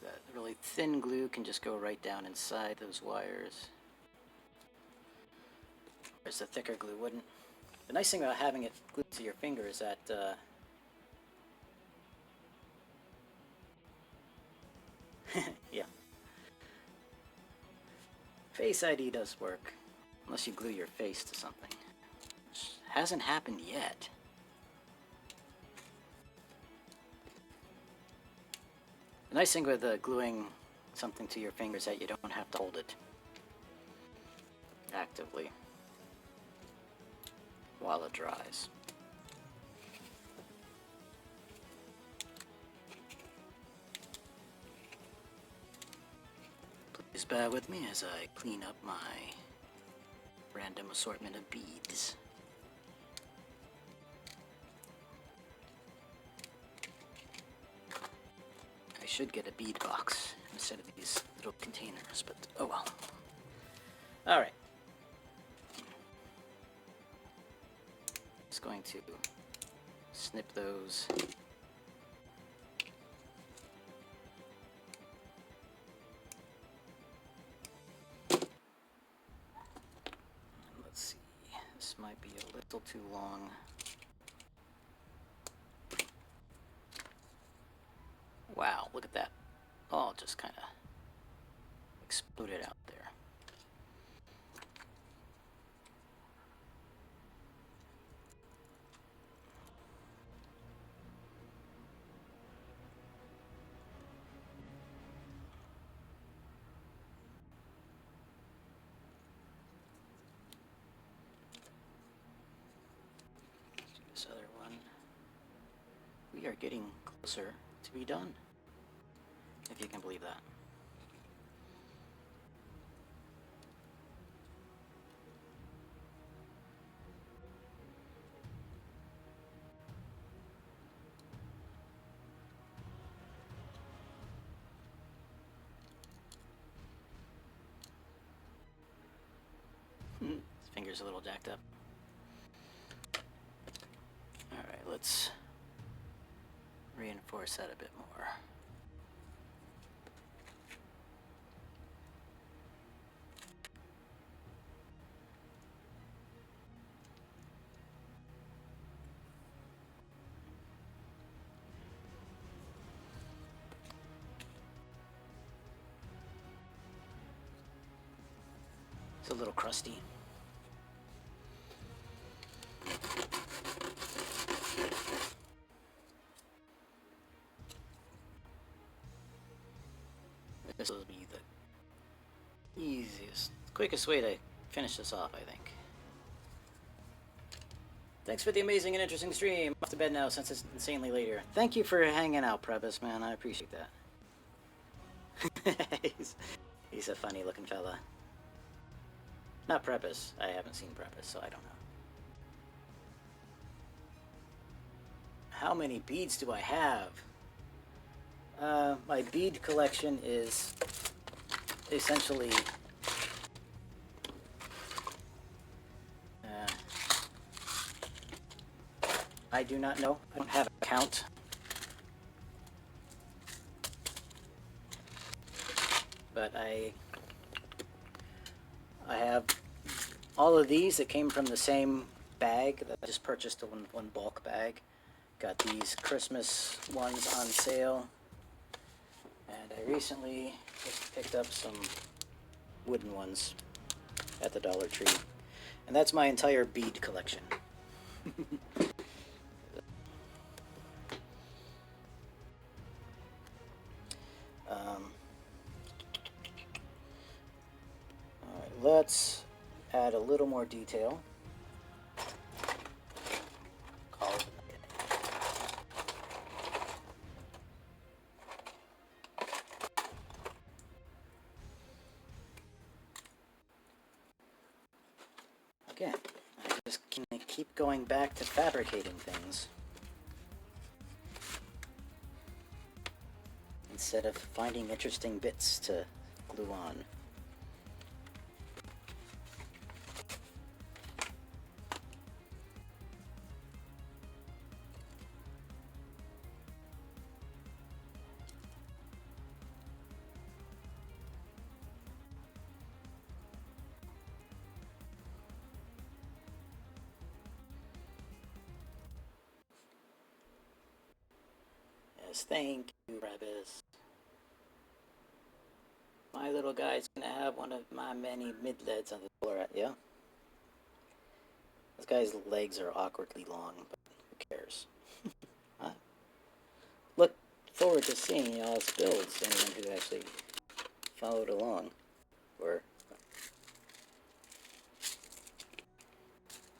That really thin glue can just go right down inside those wires. Whereas the thicker glue wouldn't. The nice thing about having it glued to your finger is that yeah. Face ID does work, unless you glue your face to something. Which hasn't happened yet. The nice thing with gluing something to your finger is that you don't have to hold it actively while it dries. Please bear with me as I clean up my random assortment of beads. I should get a bead box instead of these little containers, but oh well. Alright. Just going to snip those. Let's see, this might be a little too long. Wow, look at that. All just kind of exploded out there. Let's do this other one. We are getting closer to be done, if you can believe that. His finger's a little jacked up. Alright, let's reinforce that a bit more. It's a little crusty. This will be the easiest, quickest way to finish this off, I think. Thanks for the amazing and interesting stream. I'm off to bed now since it's insanely late here. Thank you for hanging out, Prebus, man. I appreciate that. he's a funny looking fella. Not Prebus. I haven't seen Prebus, so I don't know. How many beads do I have? My bead collection is essentially I do not know. I don't have a count. But I have all of these that came from the same bag that I just purchased one bulk bag. Got these Christmas ones on sale. And I recently just picked up some wooden ones at the Dollar Tree. And that's my entire bead collection. Alright, let's add a little more detail. Call it a night. Again, I just keep going back to fabricating things instead of finding interesting bits to glue on. Yes, thank you, Rebus. My little guy's gonna have one of my many mid-leads on the floor. Yeah? This guy's legs are awkwardly long, but who cares? I look forward to seeing y'all's builds, anyone who actually followed along. Or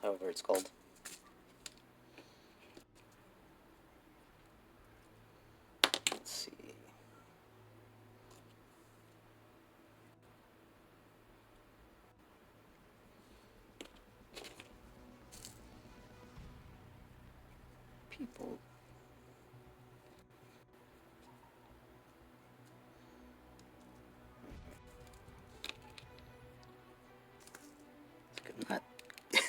however it's called. Let's see. People. Not.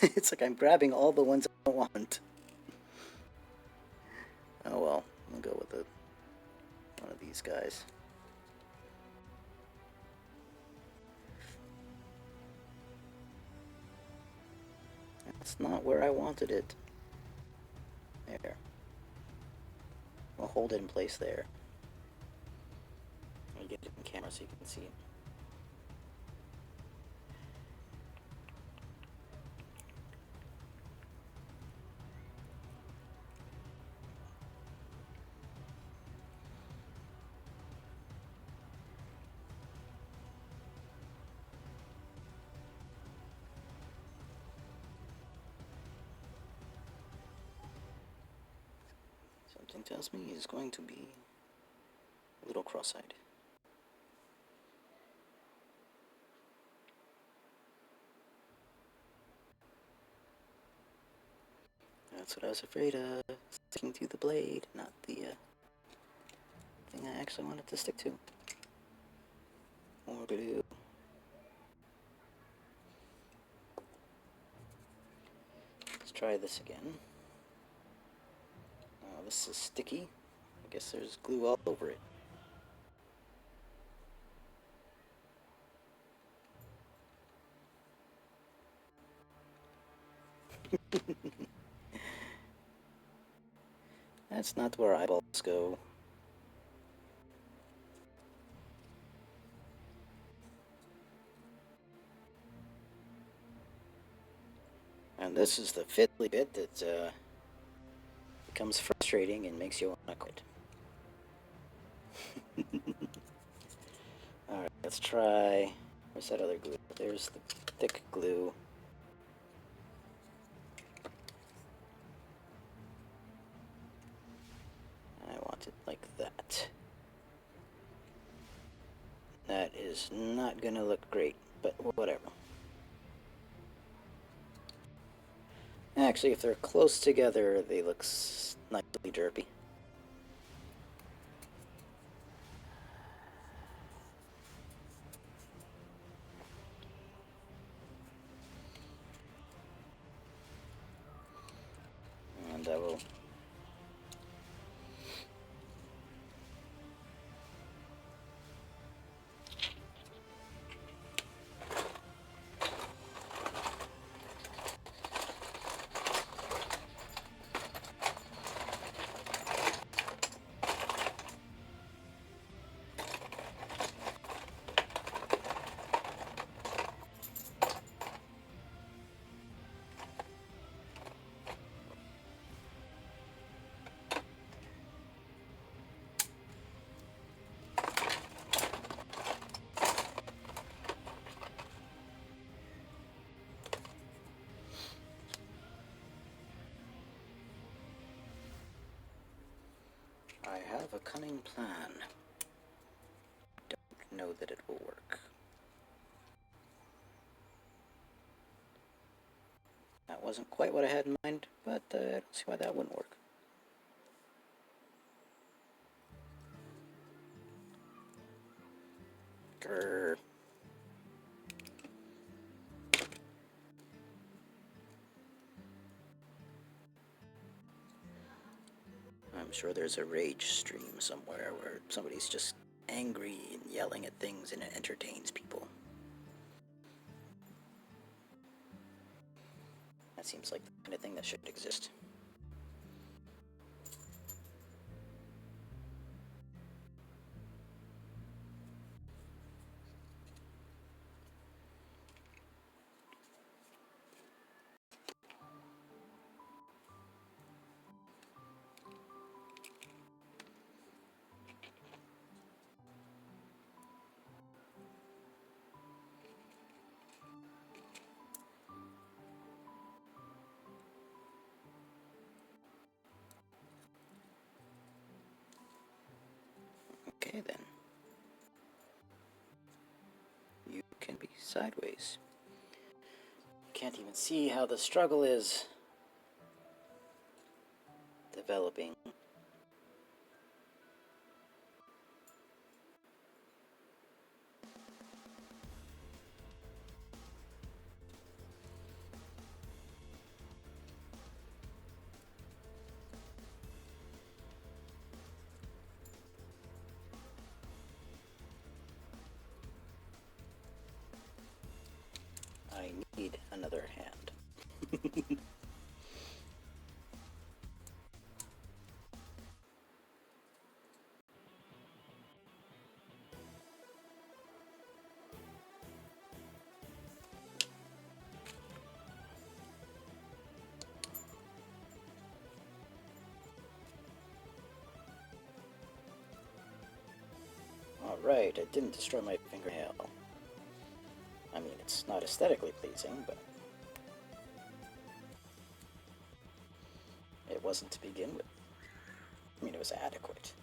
It's like I'm grabbing all the ones I want. Oh well, I'll go with one of these guys. That's not where I wanted it. There. I'll hold it in place there. I'll get it in camera so you can see it. Something tells me he's going to be a little cross-eyed. That's what I was afraid of. Sticking to the blade, not the thing I actually wanted to stick to. More glue. Let's try this again. Oh, this is sticky. I guess there's glue all over it. That's not where eyeballs go. And this is the fiddly bit that becomes frustrating and makes you want to quit. Alright, let's try... Where's that other glue? There's the thick glue. is not gonna look great, but whatever. Actually, if they're close together, they look nicely derpy. And I will I have a cunning plan. Don't know that it will work. That wasn't quite what I had in mind, but I don't see why that wouldn't work. Grr. I'm sure there's a rage stream somewhere where somebody's just angry and yelling at things and it entertains people. That seems like the kind of thing that should exist. Okay then. You can be sideways. Can't even see how the struggle is developing. I need another hand. Alright, it didn't destroy my fingernail. I mean, it's not aesthetically pleasing, but it wasn't to begin with. I mean, it was adequate.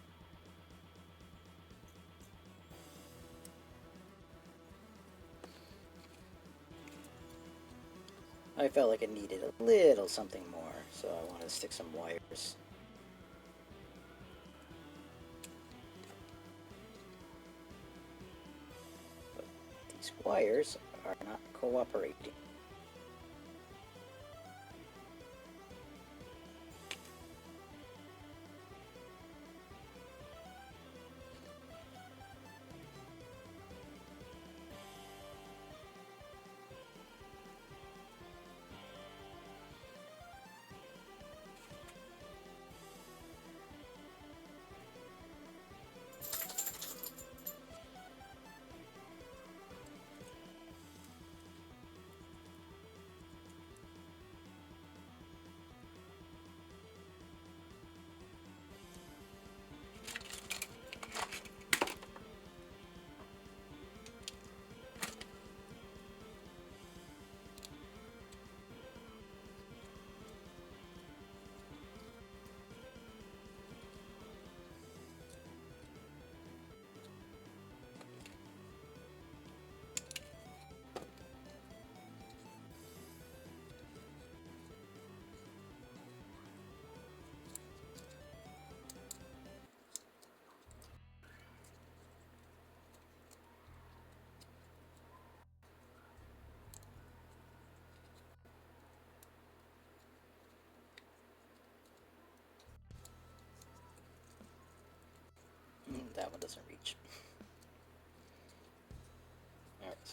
I felt like it needed a little something more, so I wanted to stick some wires. But these wires are not cooperating.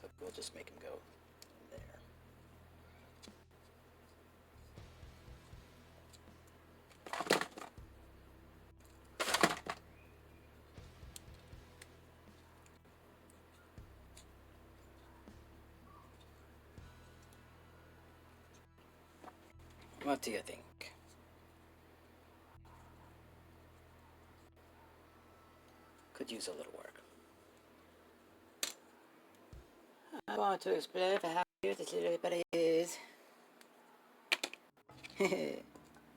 So we'll just make him go there. What do you think? Could use a little work. I want to explain how cute this little buddy is.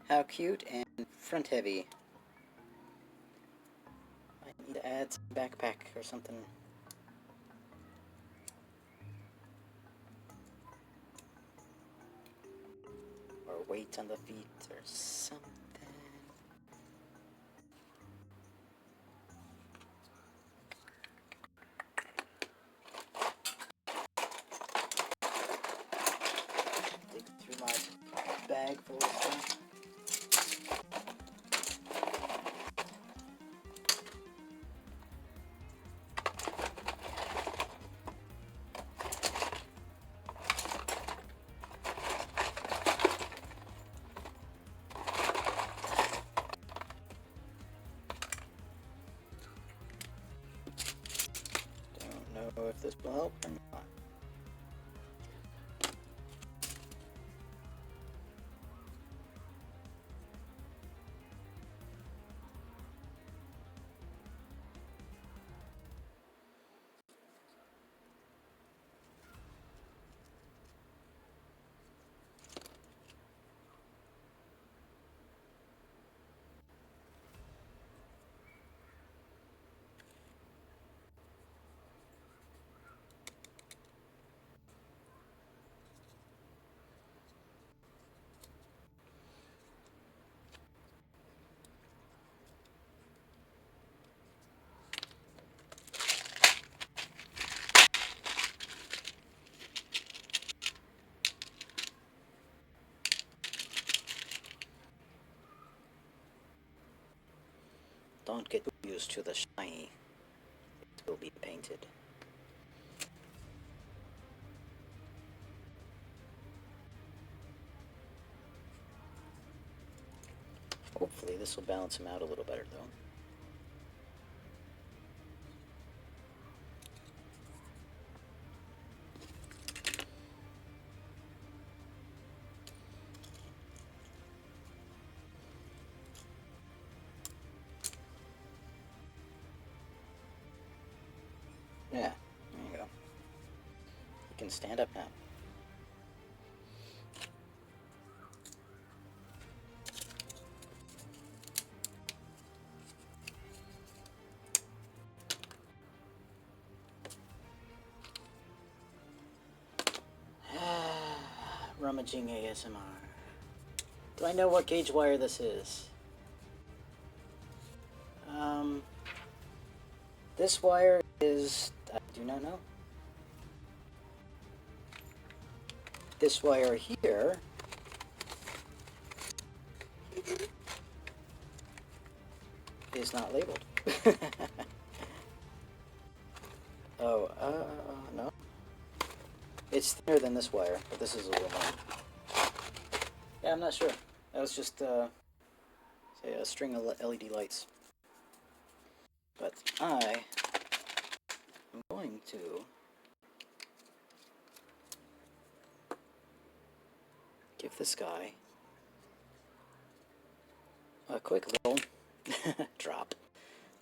How cute and front heavy. I need to add some backpack or something. Or weight on the feet or something. Dig through my bag full of stuff. Don't know if this will help or not. Don't get used to the shiny. It will be painted. Hopefully this will balance him out a little better though. Yeah, there you go. You can stand up now. Rummaging ASMR. Do I know what gauge wire this is? This wire is... I do not know. This wire here is not labeled. Oh, no. It's thinner than this wire, but this is aluminum. Yeah, I'm not sure. That was just, say, a string of LED lights. But I am going to give this guy a quick little drop.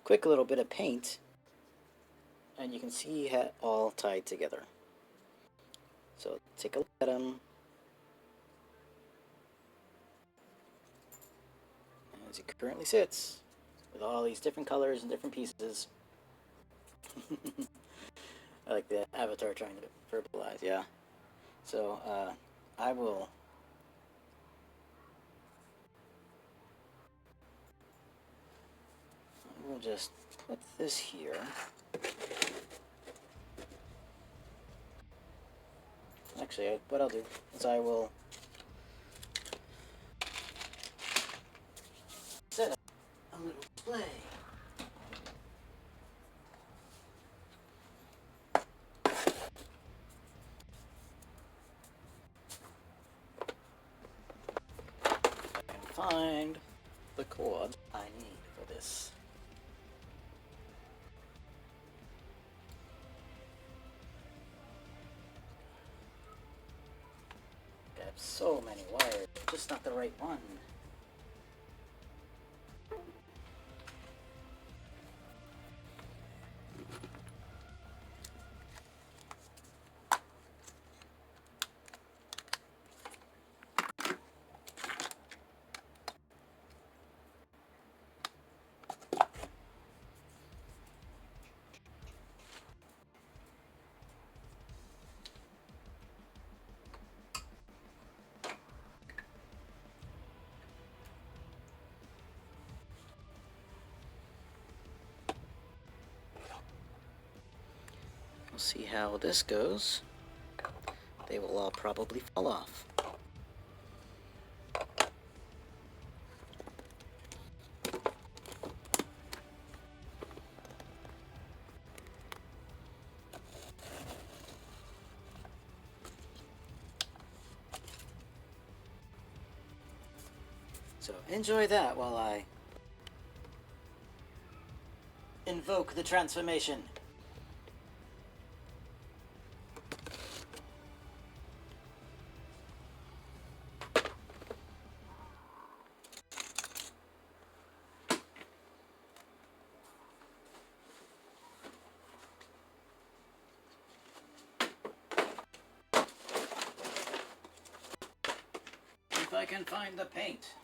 Quick little bit of paint. And you can see it all tied together. So take a look at him. As he currently sits, with all these different colors and different pieces. I like the avatar trying to verbalize, yeah. So, I will just put this here. Actually, what I'll do is I will set up a little display. find the cord I need for this. I have so many wires, just not the right one. We'll see how this goes. They will all probably fall off. So enjoy that while I invoke the transformation. If I can find the paint.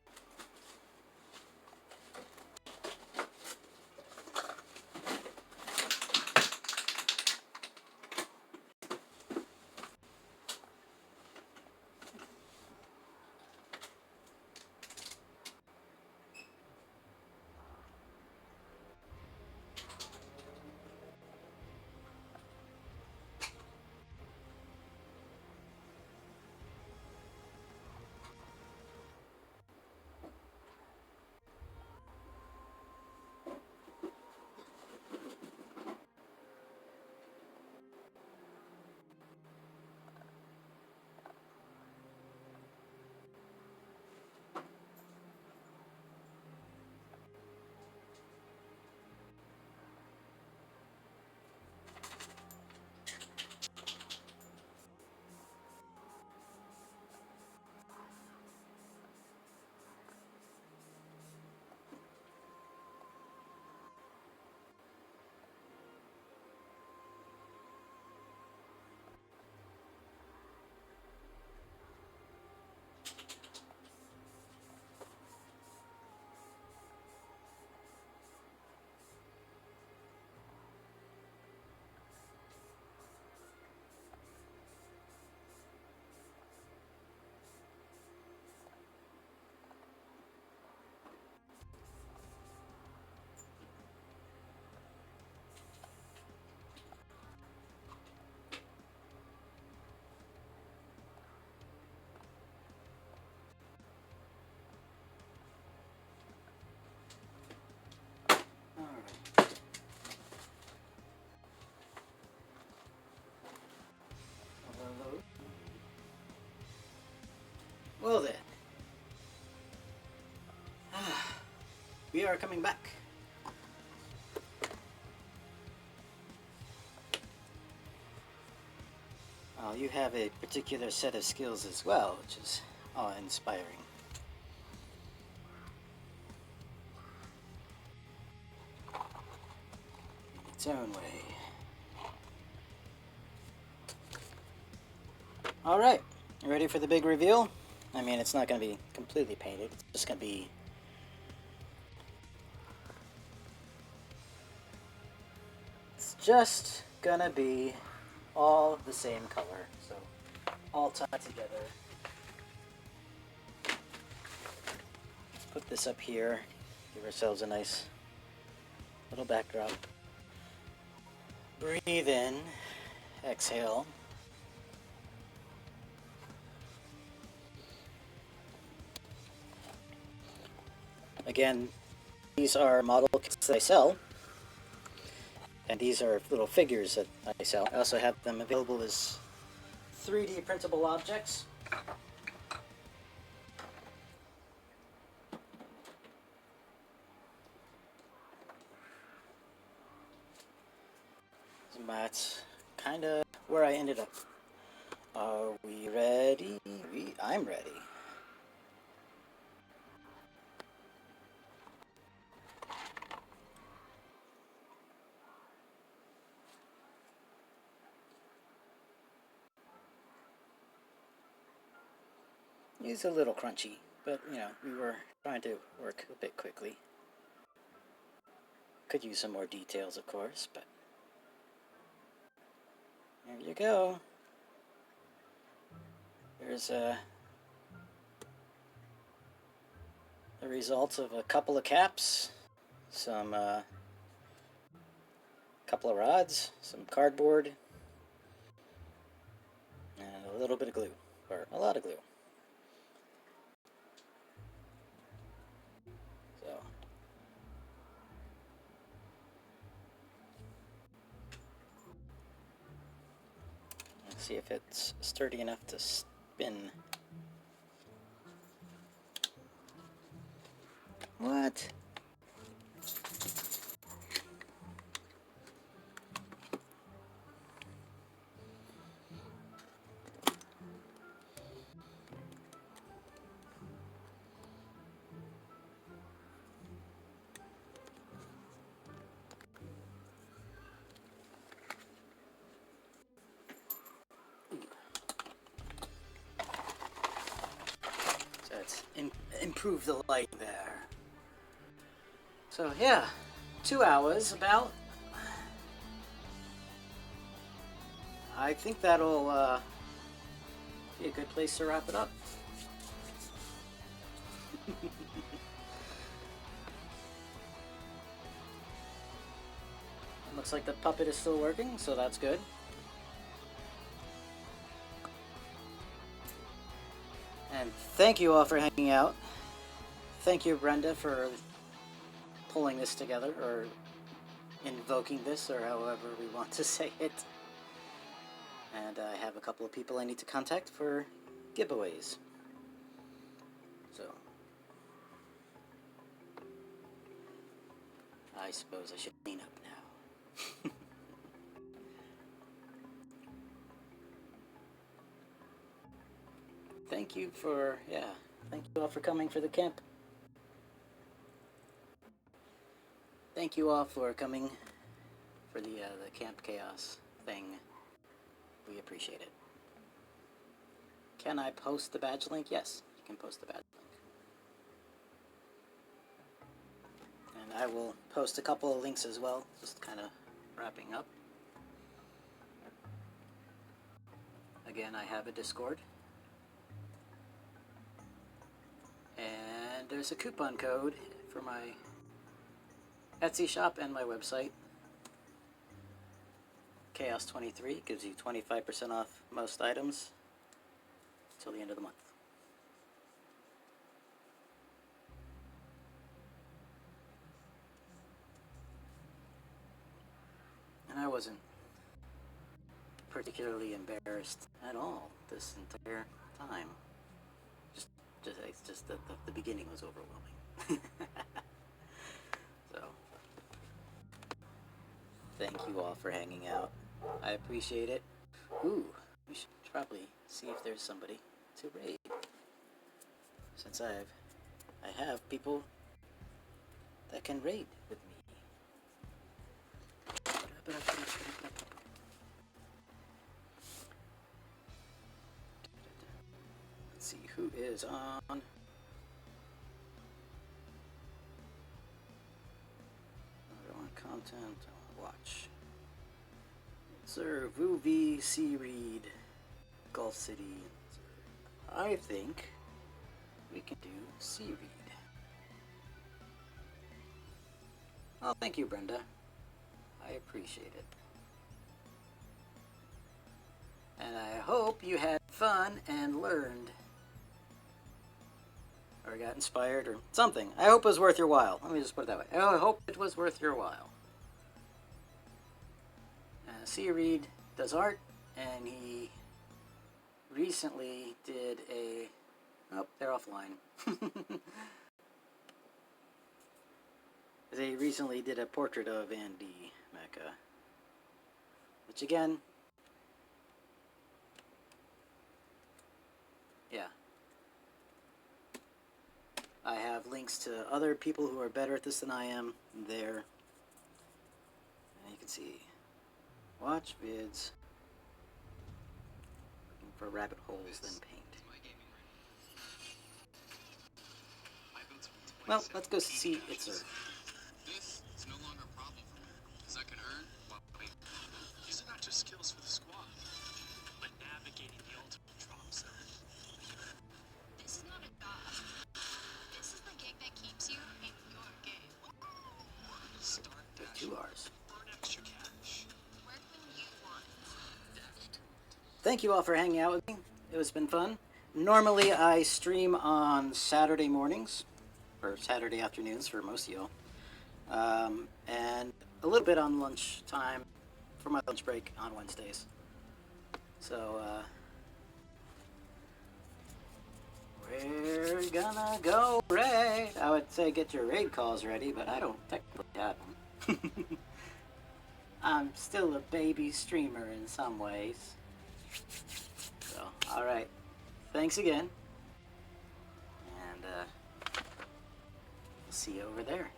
Well then, we are coming back. You have a particular set of skills as well, which is awe-inspiring. In its own way. Alright, you ready for the big reveal? I mean, it's not going to be completely painted, it's just going to be... It's just gonna be all the same color, so all tied together. Let's put this up here, give ourselves a nice little backdrop. Breathe in, exhale. Again, these are model kits that I sell, and these are little figures that I sell. I also have them available as 3D printable objects. That's kind of where I ended up. Are we ready? I'm ready. It's a little crunchy, but you know, we were trying to work a bit quickly. Could use some more details, of course, but there you go. There's the results of a couple of caps, some couple of rods, some cardboard, and a little bit of glue, or a lot of glue. So let's see if it's sturdy enough to spin. What? So let's improve the light there. So yeah, 2 hours about. I think that'll be a good place to wrap it up. Looks like the puppet is still working, so that's good. And thank you all for hanging out. Thank you, Brenda, for pulling this together, or invoking this, or however we want to say it. And I have a couple of people I need to contact for giveaways. So, I suppose I should clean up now. Thank you all for coming for the camp. Thank you all for coming for the Camp Chaos thing. We appreciate it. Can I post the badge link? Yes, you can post the badge link. And I will post a couple of links as well, just kind of wrapping up. Again, I have a Discord. And there's a coupon code for my Etsy shop and my website. Chaos23 gives you 25% off most items until the end of the month. And I wasn't particularly embarrassed at all this entire time. It's just that the beginning was overwhelming. So, thank you all for hanging out. I appreciate it. Ooh, we should probably see if there's somebody to raid. Since I have people that can raid with me. Let's see who is on. I don't want content, I want to watch. Sir Vuvi C. Reed, Gulf City. I think we can do C. Reed. Oh, thank you, Brenda. I appreciate it. And I hope you had fun and learned, or got inspired, or something. I hope it was worth your while. Let me just put it that way. I hope it was worth your while. C. Reed does art, and he recently did a... Oh, they're offline. They recently did a portrait of Andy Mecca. Which again, yeah. I have links to other people who are better at this than I am there. And you can see, watch vids, looking for rabbit holes, then paint. Well, let's go see Itzer. This is no longer a problem for me, because I can earn while waiting. These are not just skills for the squad, but navigating the ultimate drop zone. This is not a job. This is the gig that keeps you in your game. Start With dash, 2 R's. earn extra cash. Work when you want. Dash to it. Thank you all for hanging out with me. It has been fun. Normally I stream on Saturday mornings, or Saturday afternoons for most of y'all. And a little bit on lunch time for my lunch break on Wednesdays. So, we're gonna go raid. I would say get your raid calls ready, but I don't technically have them. I'm still a baby streamer in some ways. So, alright. Thanks again. And, see you over there.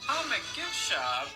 Atomic gift shop?